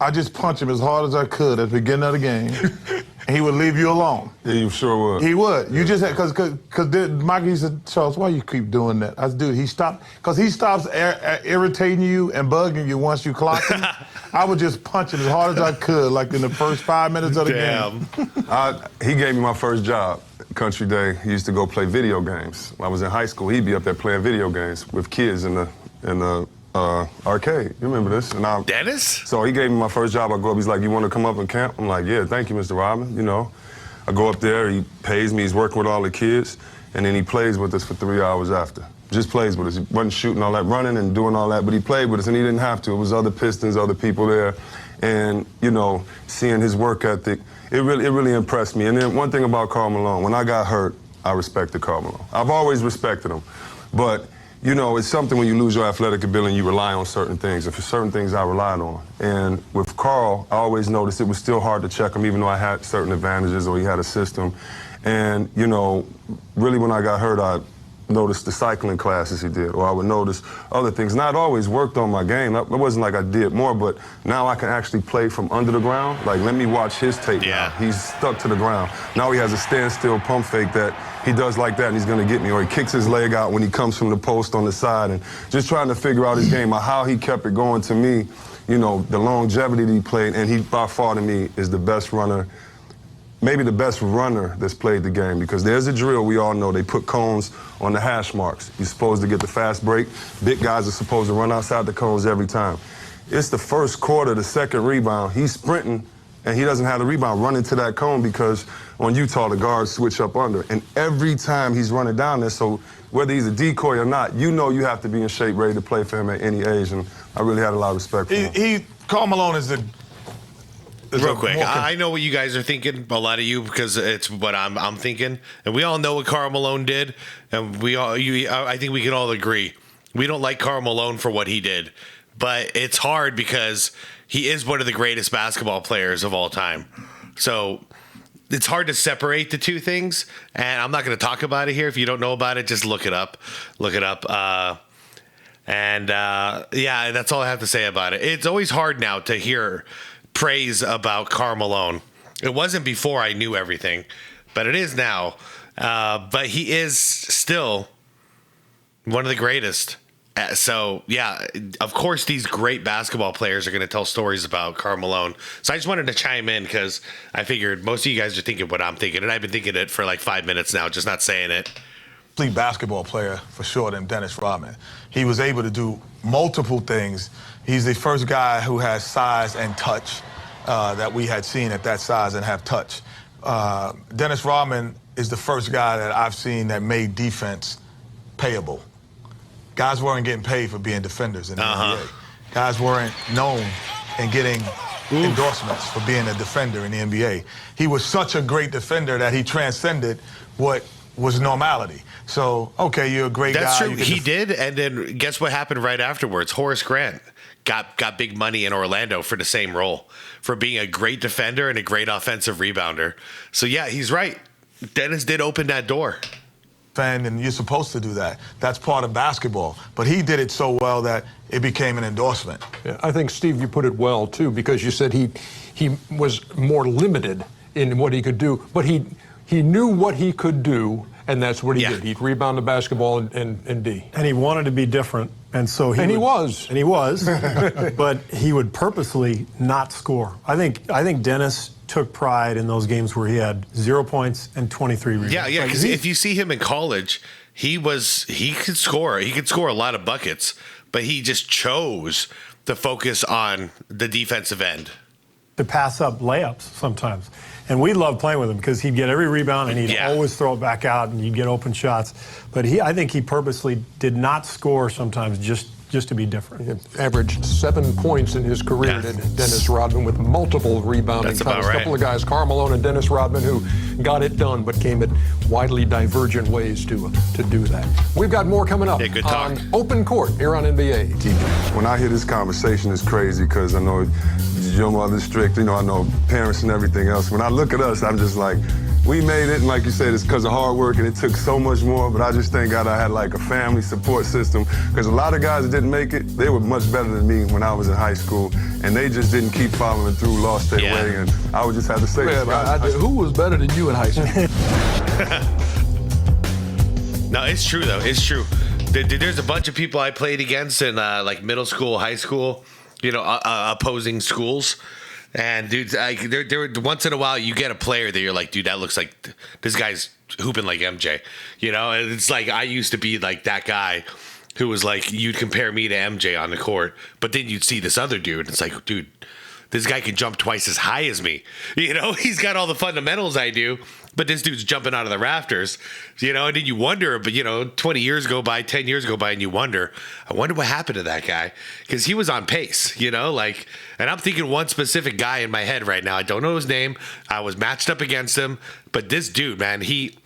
I just punch him as hard as I could at the beginning of the game. And he would leave you alone. Yeah, you sure would. He would. You just had, because Michael used to, Charles, why you keep doing that? I said, dude, he stopped, because he stops irritating you and bugging you once you clock him. I would just punch him as hard as I could, like in the first 5 minutes of the game. He gave me my first job, Country Day. He used to go play video games. When I was in high school, he'd be up there playing video games with kids in the arcade. You remember this? And Dennis? So he gave me my first job. I go up, he's like, you want to come up and camp? I'm like, yeah, thank you, Mr. Rodman. I go up there, he pays me, he's working with all the kids, and then he plays with us for 3 hours after. Just plays with us. He wasn't shooting all that, running and doing all that, but he played with us, and he didn't have to. It was other Pistons, other people there, and, seeing his work ethic, it really impressed me. And then one thing about Karl Malone, when I got hurt, I respected Karl Malone. I've always respected him, but it's something when you lose your athletic ability and you rely on certain things. And for certain things, I relied on. And with Karl, I always noticed it was still hard to check him, even though I had certain advantages or he had a system. And, really when I got hurt, I noticed the cycling classes he did, or I would notice other things. And I'd always worked on my game. It wasn't like I did more, but now I can actually play from under the ground. Like, let me watch his tape now. He's stuck to the ground. Now he has a standstill pump fake that he does like that, and he's going to get me. Or he kicks his leg out when he comes from the post on the side. And just trying to figure out his game, how he kept it going to me, the longevity that he played. And he, by far to me, is the best runner, maybe the best runner that's played the game, because there's a drill we all know. They put cones on the hash marks. You're supposed to get the fast break. Big guys are supposed to run outside the cones every time. It's the first quarter, the second rebound. He's sprinting, and he doesn't have the rebound, running to that cone because on Utah, the guards switch up under. And every time he's running down there, so whether he's a decoy or not, you have to be in shape, ready to play for him at any age, and I really had a lot of respect for him. Karl Malone is Real quick, I know what you guys are thinking, a lot of you, because it's what I'm thinking, and we all know what Karl Malone did, and I think we can all agree we don't like Karl Malone for what he did, but it's hard because he is one of the greatest basketball players of all time, so it's hard to separate the two things, and I'm not going to talk about it here. If you don't know about it, just look it up. Yeah, that's all I have to say about it. It's always hard now to hear praise about Karl Malone. It wasn't before I knew everything, but it is now. But he is still one of the greatest. So, yeah, of course, these great basketball players are going to tell stories about Karl Malone. So I just wanted to chime in because I figured most of you guys are thinking what I'm thinking, and I've been thinking it for like 5 minutes now, just not saying it. Basketball player for sure than Dennis Rodman. He was able to do multiple things. He's the first guy who has size and touch that we had seen at that size and have touch. Dennis Rodman is the first guy that I've seen that made defense payable. Guys weren't getting paid for being defenders in the NBA. Guys weren't known and getting endorsements for being a defender in the NBA. He was such a great defender that he transcended what was normality. So, okay, you're a great guy. That's true. He did, and then guess what happened right afterwards? Horace Grant got big money in Orlando for the same role, for being a great defender and a great offensive rebounder. So, yeah, he's right. Dennis did open that door. And you're supposed to do that. That's part of basketball. But he did it so well that it became an endorsement. Yeah, I think, Steve, you put it well, too, because you said he was more limited in what he could do. But he knew what he could do, and that's what he did. He'd rebound the basketball and D. And he wanted to be different, and so he was. But he would purposely not score. I think Dennis took pride in those games where he had 0 points and 23 rebounds. Yeah, because if you see him in college, he could score. He could score a lot of buckets, but he just chose to focus on the defensive end. To pass up layups sometimes. And we loved playing with him because he'd get every rebound and he'd always throw it back out and you'd get open shots. But I think he purposely did not score sometimes just to be different. He averaged 7 points in his career, Dennis Rodman, with multiple rebounding titles. A couple of guys, Karl Malone and Dennis Rodman, who got it done, but came at widely divergent ways to do that. We've got more coming up on Open Court here on NBA TV. When I hear this conversation, it's crazy because I know your mother's strict, I know parents and everything else. When I look at us, I'm just like, we made it, and like you said, it's because of hard work, and it took so much more, but I just thank God I had like a family support system, because a lot of guys that didn't make it, they were much better than me when I was in high school, and they just didn't keep following through, lost their way, and I would just have to say, who was better than you in high school? No, it's true, though. It's true. There's a bunch of people I played against in like middle school, high school, opposing schools. And dude, there once in a while you get a player that you're like, dude, that looks like this guy's hooping like MJ, And it's like I used to be like that guy who was like, you'd compare me to MJ on the court, but then you'd see this other dude, and it's like, dude, this guy can jump twice as high as me. He's got all the fundamentals I do, but this dude's jumping out of the rafters, and then you wonder, but 20 years go by, 10 years go by, and you wonder, I wonder what happened to that guy, because he was on pace, and I'm thinking one specific guy in my head right now. I don't know his name. I was matched up against him, but this dude, man, he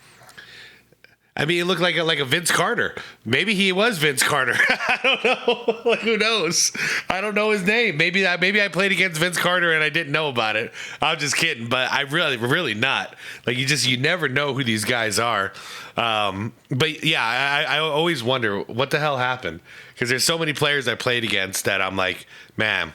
looked like a Vince Carter. Maybe he was Vince Carter. I don't know. Like, who knows? I don't know his name. Maybe I played against Vince Carter and I didn't know about it. I'm just kidding, but I really not. Like, you never know who these guys are. But yeah, I always wonder what the hell happened, because there's so many players I played against that I'm like, man,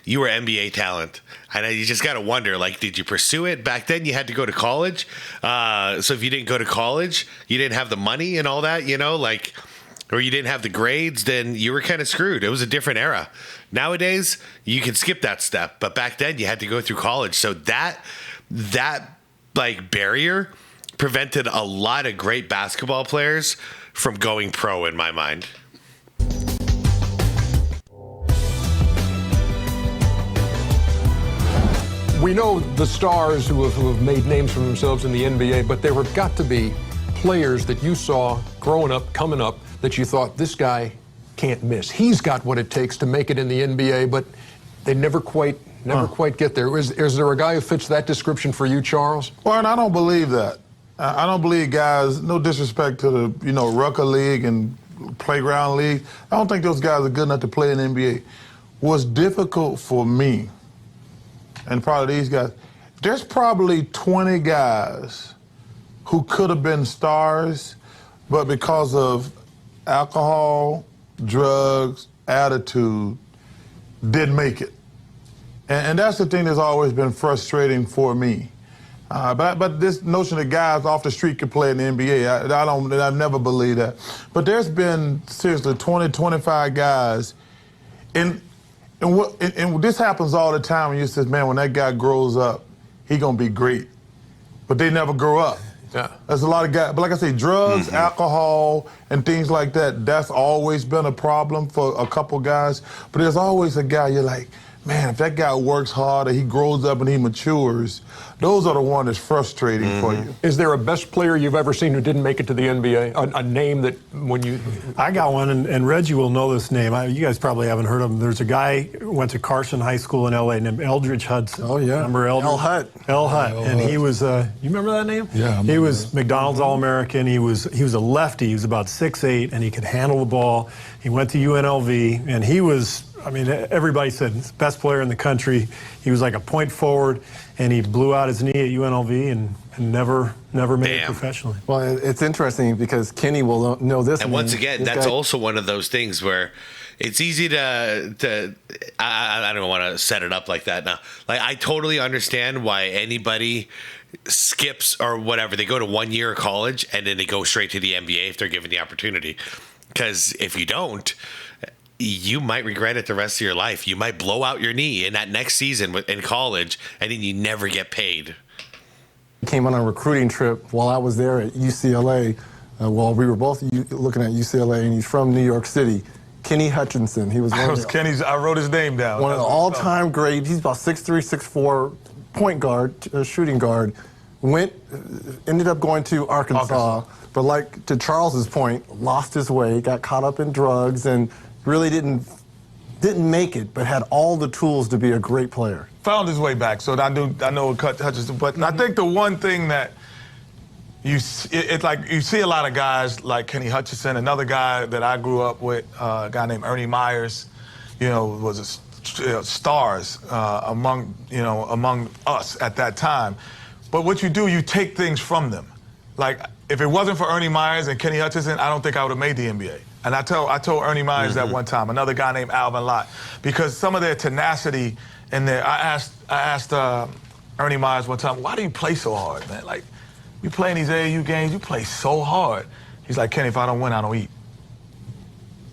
you were NBA talent. And you just got to wonder, like, did you pursue it? Back then, you had to go to college. So if you didn't go to college, you didn't have the money and all that, or you didn't have the grades, then you were kind of screwed. It was a different era. Nowadays, you can skip that step. But back then, you had to go through college. So that like barrier prevented a lot of great basketball players from going pro, in my mind. We know the stars who have made names for themselves in the NBA, but there have got to be players that you saw growing up, coming up, that you thought, this guy can't miss. He's got what it takes to make it in the NBA, but they never quite get there. Is there a guy who fits that description for you, Charles? Well, and I don't believe that. I don't believe guys, no disrespect to the, Rucker League and Playground League, I don't think those guys are good enough to play in the NBA. What's difficult for me, and probably these guys, there's probably 20 guys who could have been stars, but because of alcohol, drugs, attitude, didn't make it. And that's the thing that's always been frustrating for me. But this notion that guys off the street can play in the NBA, I've never believed that. But there's been, seriously, 20, 25 guys, and this happens all the time when you say, man, when that guy grows up, he gonna be great. But they never grow up. Yeah. There's a lot of guys, but like I say, drugs, alcohol, and things like that, that's always been a problem for a couple guys. But there's always a guy you're like, man, if that guy works hard and he grows up and he matures, those are the ones that's frustrating for you. Is there a best player you've ever seen who didn't make it to the NBA? A name that when you... I got one, and Reggie will know this name. You guys probably haven't heard of him. There's a guy who went to Carson High School in L.A. named Eldridge Hudson. Oh, yeah. Remember Eldridge? El Hut. El Hut. And he was, you remember that name? Yeah. He was McDonald's All-American. He was a lefty. He was about 6'8", and he could handle the ball. He went to UNLV, and he was... everybody said he's the best player in the country. He was like a point forward, and he blew out his knee at UNLV and never made it professionally. Well, it's interesting because Kenny will know this. And once again, that's also one of those things where it's easy to I don't want to set it up like that now. Like, I totally understand why anybody skips or whatever. They go to 1 year of college and then they go straight to the NBA if they're given the opportunity. Because if you don't, you might regret it the rest of your life. You might blow out your knee in that next season in college, and then you never get paid. Came on a recruiting trip while I was there at UCLA. While we were both looking at UCLA, and he's from New York City. Kenny Hutchinson. He was I wrote his name down. One of the all-time great. He's about 6'3", 6'4", point guard, shooting guard, ended up going to Arkansas, but like to Charles's point, lost his way, got caught up in drugs, and really didn't make it, but had all the tools to be a great player. Found his way back, so I know it touches. But I think the one thing that it's like you see a lot of guys like Kenny Hutchinson, another guy that I grew up with, a guy named Ernie Myers, was stars among us at that time. But what you do, you take things from them. Like if it wasn't for Ernie Myers and Kenny Hutchinson, I don't think I would have made the NBA. And I told Ernie Myers that one time, another guy named Alvin Lott, because some of their tenacity and I asked Ernie Myers one time, why do you play so hard, man? Like, you play in these AAU games, you play so hard. He's like, Kenny, if I don't win, I don't eat.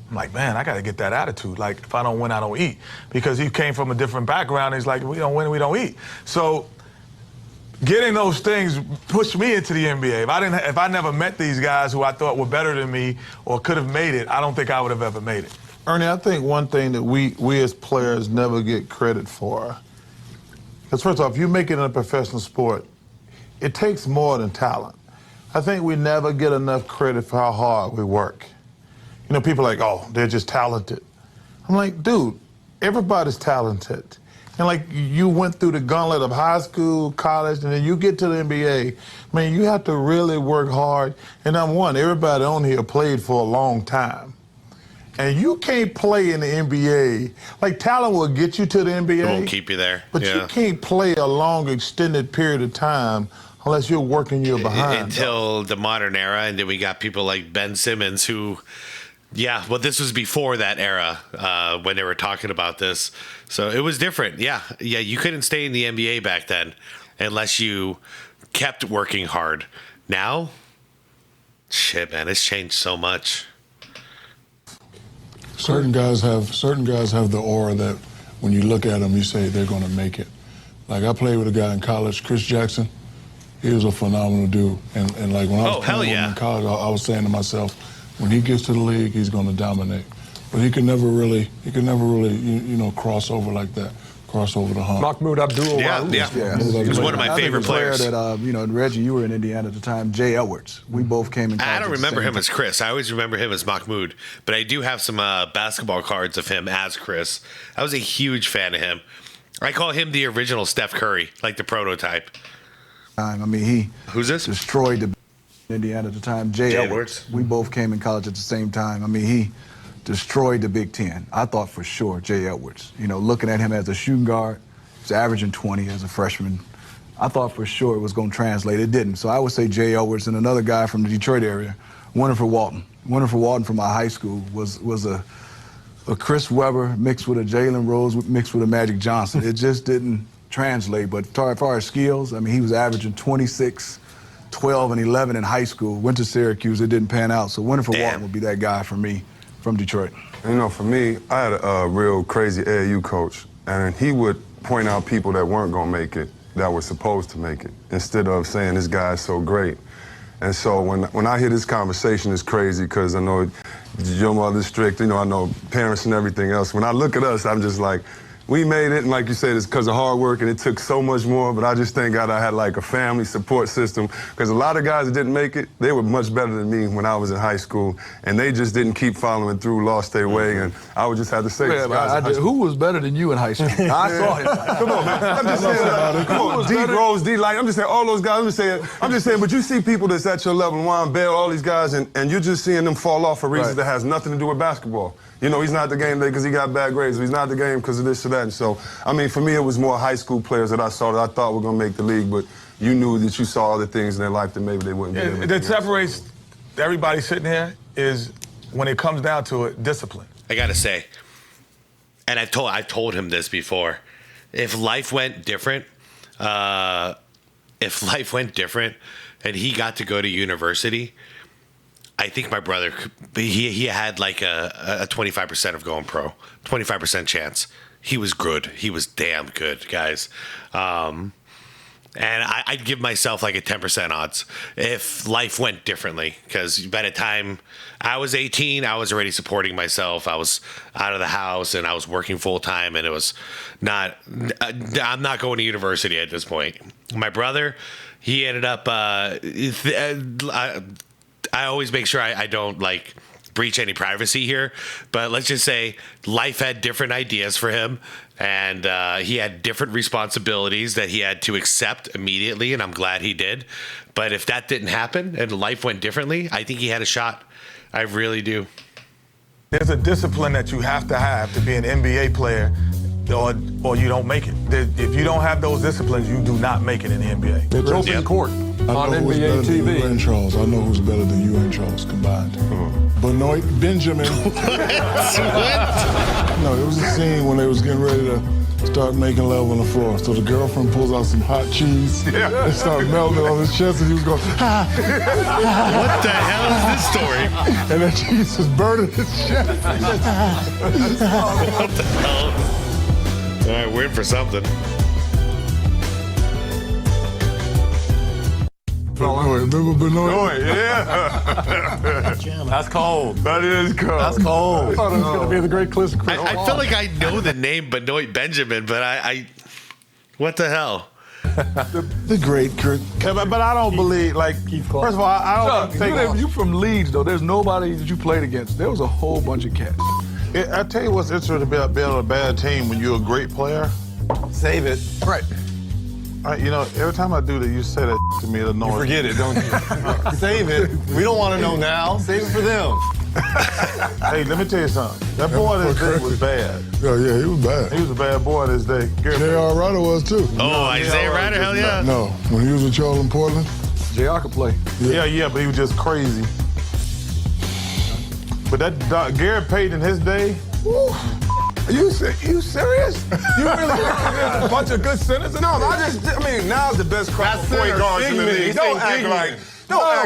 I'm like, man, I got to get that attitude. Like, if I don't win, I don't eat. Because he came from a different background. He's like, if we don't win, we don't eat. So getting those things pushed me into the NBA. If I never met these guys who I thought were better than me or could have made it, I don't think I would have ever made it. Ernie, I think one thing that we as players never get credit for, because first off, you make it in a professional sport, it takes more than talent. I think we never get enough credit for how hard we work. People are like, oh, they're just talented. I'm like, dude, everybody's talented. And like you went through the gauntlet of high school, college, and then you get to the NBA. Man, you have to really work hard. And number one, everybody on here played for a long time. And you can't play in the NBA. Like, talent will get you to the NBA. It won't keep you there. But you can't play a long, extended period of time unless you're working your behind. Until the modern era, and then we got people like Ben Simmons who, this was before that era when they were talking about this. So it was different. Yeah, you couldn't stay in the NBA back then unless you kept working hard. Now, shit, man, it's changed so much. Certain guys have the aura that when you look at them, you say they're going to make it. Like I played with a guy in college, Chris Jackson. He was a phenomenal dude. And like when I was playing with him in college, I was saying to myself, when he gets to the league, he's going to dominate. But he could never really, cross over like that, cross over the hump. Mahmoud Abdul. Yeah. He was one of my favorite players. That, Reggie, you were in Indiana at the time. Jay Edwards. We both came in. I don't remember him as Chris. I always remember him as Mahmoud. But I do have some basketball cards of him as Chris. I was a huge fan of him. I call him the original Steph Curry, like the prototype. Who's this? Destroyed the Indiana at the time. Jay Edwards. We both came in college at the same time. He destroyed the Big Ten. I thought for sure Jay Edwards. Looking at him as a shooting guard, he was averaging 20 as a freshman. I thought for sure it was going to translate. It didn't. So I would say Jay Edwards, and another guy from the Detroit area, Winifred Walton. Winifred Walton from my high school was a Chris Webber mixed with a Jalen Rose mixed with a Magic Johnson. It just didn't translate. But as far as skills, he was averaging 26, 12, and 11 in high school. Went to Syracuse. It didn't pan out. So Winifred Walton would be that guy for me from Detroit. For me, I had a real crazy AAU coach, and he would point out people that weren't going to make it, that were supposed to make it, instead of saying this guy's so great. And so when I hear this conversation, it's crazy because I know your mother's strict, I know parents and everything else. When I look at us, I'm just like, we made it, and like you said, it's because of hard work, and it took so much more, but I just thank God I had like a family support system, because a lot of guys that didn't make it, they were much better than me when I was in high school, and they just didn't keep following through, lost their way, and I would just have to say, who was better than you in high school? I saw him. Come on, man. I'm just saying, come on, D Rose, D Light, I'm just saying, all those guys, I'm just saying, but you see people that's at your level, Juan Bell, all these guys, and you're just seeing them fall off for reasons that has nothing to do with basketball. He's not the game today because he got bad grades. He's not the game because of this or that. And so, for me, it was more high school players that I saw that I thought were going to make the league, but you knew that you saw other things in their life that maybe they wouldn't be able to. That separates everybody sitting here is, when it comes down to it, discipline. I got to say, and I've told him this before, if life went different, and he got to go to university, I think my brother, he had like a 25% of going pro, 25% chance. He was good. He was damn good, guys. And I'd give myself like a 10% odds if life went differently. Because by the time I was 18, I was already supporting myself. I was out of the house and I was working full time. And it was not, I'm not going to university at this point. My brother, he ended up, I always make sure I don't like breach any privacy here. But let's just say life had different ideas for him. And he had different responsibilities that he had to accept immediately, and I'm glad he did. But if that didn't happen and life went differently, I think he had a shot. I really do. There's a discipline that you have to be an NBA player, or you don't make it. If you don't have those disciplines, you do not make it in the NBA. It's open court on NBA TV. You and Charles. I know who's better than you and Charles combined. Benoit Benjamin. No, it was a scene when they was getting ready to start making love on the floor. So the girlfriend pulls out some hot cheese and started melting it on his chest, and he was going, ah. What the hell is this story? And that cheese was burning his chest. What the hell? All right, we're in for something. Remember Benoit? Yeah. That's cold. That is cold. That's cold. I thought it was going to be the great Chris. I feel like I know the name Benoit Benjamin, but I what the hell? The great Kurt. But I don't believe, like, first of all, I don't think... You from Leeds, though. There's nobody that you played against. There was a whole bunch of cats. I tell you what's interesting about being on a bad team when you're a great player. Save it. Right. You know, every time I do that, you say that to me, it annoys me. You forget it, don't you? Save it. We don't want to know now. Save it for them. Hey, let me tell you something. That boy this day was bad. Oh, yeah, he was bad. He was a bad boy this day. J.R. Ryder was, too. Oh, Isaiah Ryder, hell yeah. No, when he was with Charles in Portland. J.R. could play. Yeah, but he was just crazy. But that Garrett Payton in his day, Are you serious? You really think there's a bunch of good centers? No, I mean, now's the best crop of point guards in the league. Don't act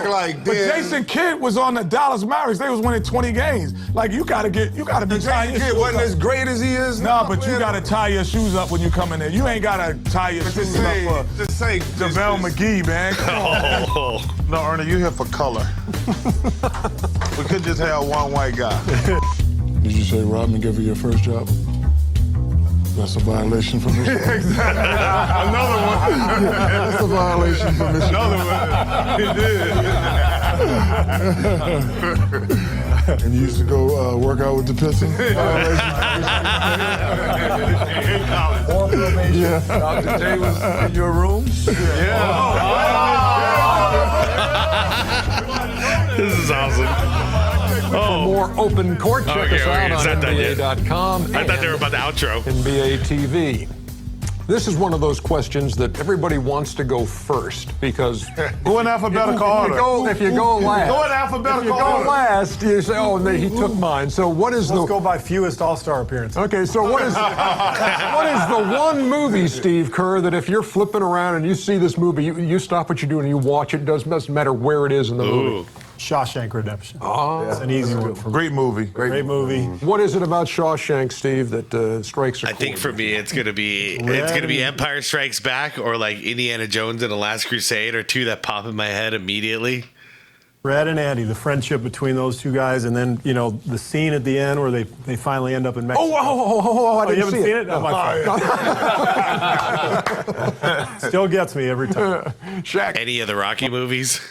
like But then. Jason Kidd was on the Dallas Mavericks. They was winning 20 games. Like, you gotta be tying your Jason shoes Kidd wasn't up. as great as he is No, now. but you gotta tie your shoes up when you come in there. You ain't gotta tie your shoes up for JaVale McGee, man. Oh. no, Ernie, you here for color. We could just have one white guy. Did you say Rodman gave you your first job? That's a violation from Michigan. Exactly. Another one. That's a violation from Michigan. Another one. He did. And you used to go work out with the Pistons? Yeah. Dr. J was in your room? This is awesome. For more open court, check us out on NBA.com. I thought they were about the outro. NBA TV. This is one of those questions that everybody wants to go first because Go in alphabetical order. if you go last, Go in alphabetical if you go order. last, you say, "Oh, he took mine." So what is Let's the? go by fewest All-Star appearances. Okay, so what is the one movie, Steve Kerr, that if you're flipping around and you see this movie, you stop what you're doing and you watch it? Doesn't matter where it is in the movie. Shawshank Redemption. Oh, That's an easy one for me. Great movie. Great movie. What is it about Shawshank, Steve, that strikes a I think for me, it's gonna be Empire Strikes Back or like Indiana Jones and the Last Crusade are two that pop in my head immediately. Red and Andy, the friendship between those two guys, and then the scene at the end where they finally end up in Mexico. Oh, I you didn't haven't see seen it? Oh, my fault. Still gets me every time. Any of the Rocky movies?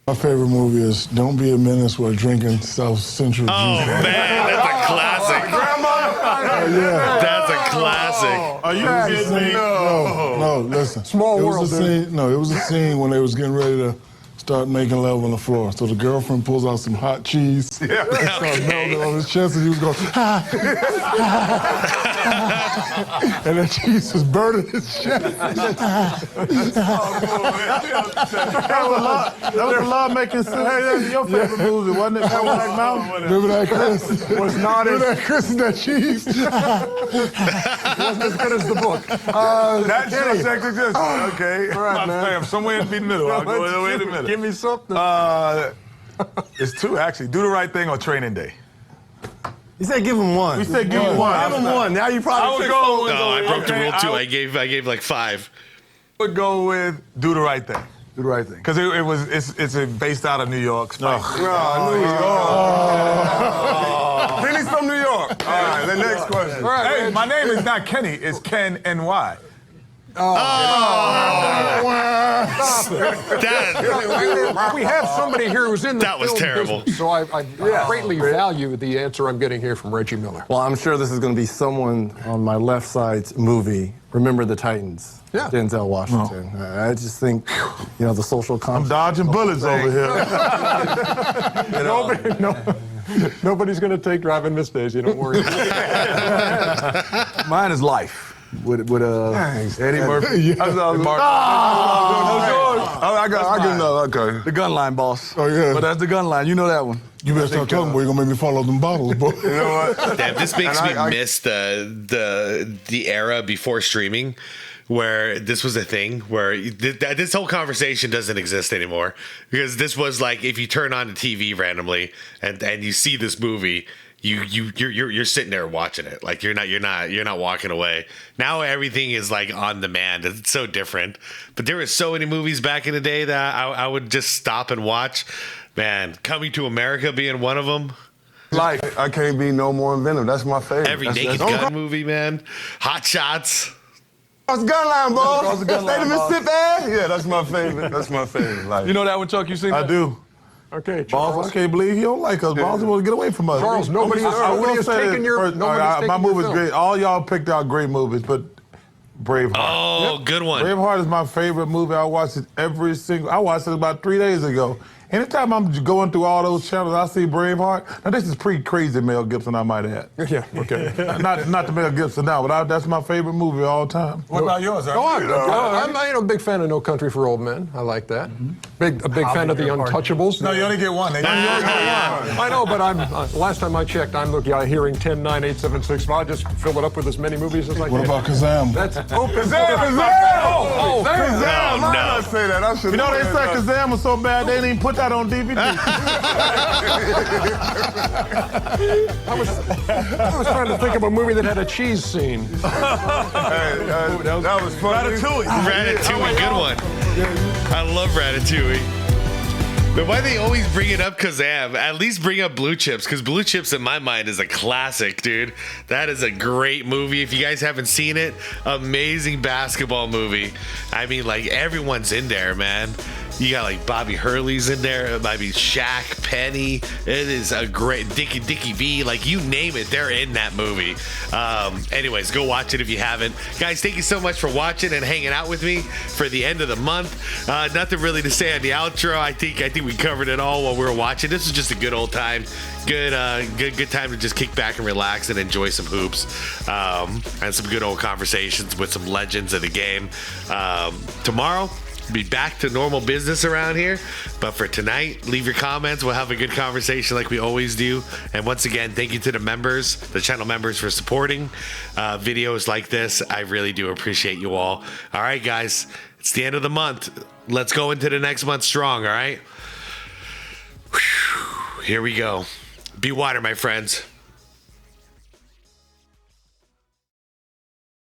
My favorite movie is Don't Be a Menace while drinking South Central juice. Oh man, that's a classic. Yeah. That's a classic. Are you kidding me? No, listen. Small world, It was a scene when they was getting ready to start making love on the floor. So the girlfriend pulls out some hot cheese and starts melting on his chest, and he was going, ah. And that cheese was burning his chest. That was a lot making sense. Hey, that's your favorite movie, wasn't it? Black Mountain? Remember that, Chris? Was not Remember that, Chris, and that cheese? wasn't as good as the book. That's just okay. All right, man. I'm somewhere in the middle. I'll go in the middle. Give me something. It's two, actually. Do the Right Thing on Training Day. You said give him one. We said give him one. Give him one. Now you probably I would go. No, I broke the rule too. I gave like 5. Would go with Do the Right Thing. Do the Right Thing. Because it's based out of New York. New York. Kenny's from New York. All right, the next question. Hey, my name is not Kenny. It's Ken NY. We have somebody here who's in the That was film terrible. business, so I greatly value the answer I'm getting here from Reggie Miller. Well, I'm sure this is going to be someone on my left side's movie, Remember the Titans. Yeah. Denzel Washington. I just think, the social I'm concept. dodging bullets over here. Nobody's going to take driving Miss Daisy, don't worry. Mine is Life. With Eddie Murphy. I got another. Okay. The gun line, boss. Oh, yeah. But that's the gun line. You know that one. You better start talking, boy. You're going to make me follow them bottles, boy. You know what? Damn, this makes me miss the era before streaming, where this was a thing where this whole conversation doesn't exist anymore, because this was like, if you turn on the TV randomly and you see this movie, you're sitting there watching it. Like you're not walking away. Now everything is like on demand. It's so different. But there were so many movies back in the day that I would just stop and watch. Man, Coming to America being one of them. Life. I Can't Be No More Inventive. That's my favorite. Every Naked Gun movie, man. Hot Shots. Cross the gun line, boss. Cross the gun State of line, boss. Mississippi. Yeah, that's my favorite. That's my favorite. Life. You know that one, Chuck? You seen I that? do. Okay, Boss, Charles. I can't believe you don't like us, boss. You want to get away from us. Charles, nobody has taken your my movie's great. All y'all picked out great movies, but Braveheart. Oh, good one. Braveheart is my favorite movie. I watched it I watched it about 3 days ago. Anytime I'm going through all those channels, I see Braveheart. Now, this is pre-crazy Mel Gibson, I might add. Yeah, okay. not the Mel Gibson now, but that's my favorite movie of all time. What about yours? Go on. I'm a big fan of No Country for Old Men. I like that. A big fan of The Untouchables. No, you only get one. I know, but last time I checked, I'm hearing 10-9-8-7-6. I'll just fill it up with as many movies as I can. What about Kazam? That's Kazam! Kazam! Why did I say that? I should. You know, they said Kazam was so bad, they didn't even put that on DVD. I was trying to think of a movie that had a cheese scene. That was funny. Ratatouille, good one. I love Ratatouille. But why they always bring it up, Kazam? At least bring up Blue Chips, because Blue Chips in my mind is a classic, dude. That is a great movie. If you guys haven't seen it, amazing basketball movie. I mean, like, everyone's in there, man. You got like Bobby Hurley's in there, maybe Shaq, Penny. It is a great Dickie V, like you name it, they're in that movie. Anyways, go watch it if you haven't. Guys, thank you so much for watching and hanging out with me for the end of the month. Nothing really to say on the outro. I think we covered it all while we were watching. This was just a good old time. Good time to just kick back and relax and enjoy some hoops and some good old conversations with some legends of the game. Tomorrow, be back to normal business around here, but for tonight, leave your comments. We'll have a good conversation like we always do. And once again, thank you to the members, the channel members, for supporting videos like this. I really do appreciate you all. All right, guys, it's the end of the month. Let's go into the next month strong. All right, here we go. Be water, my friends.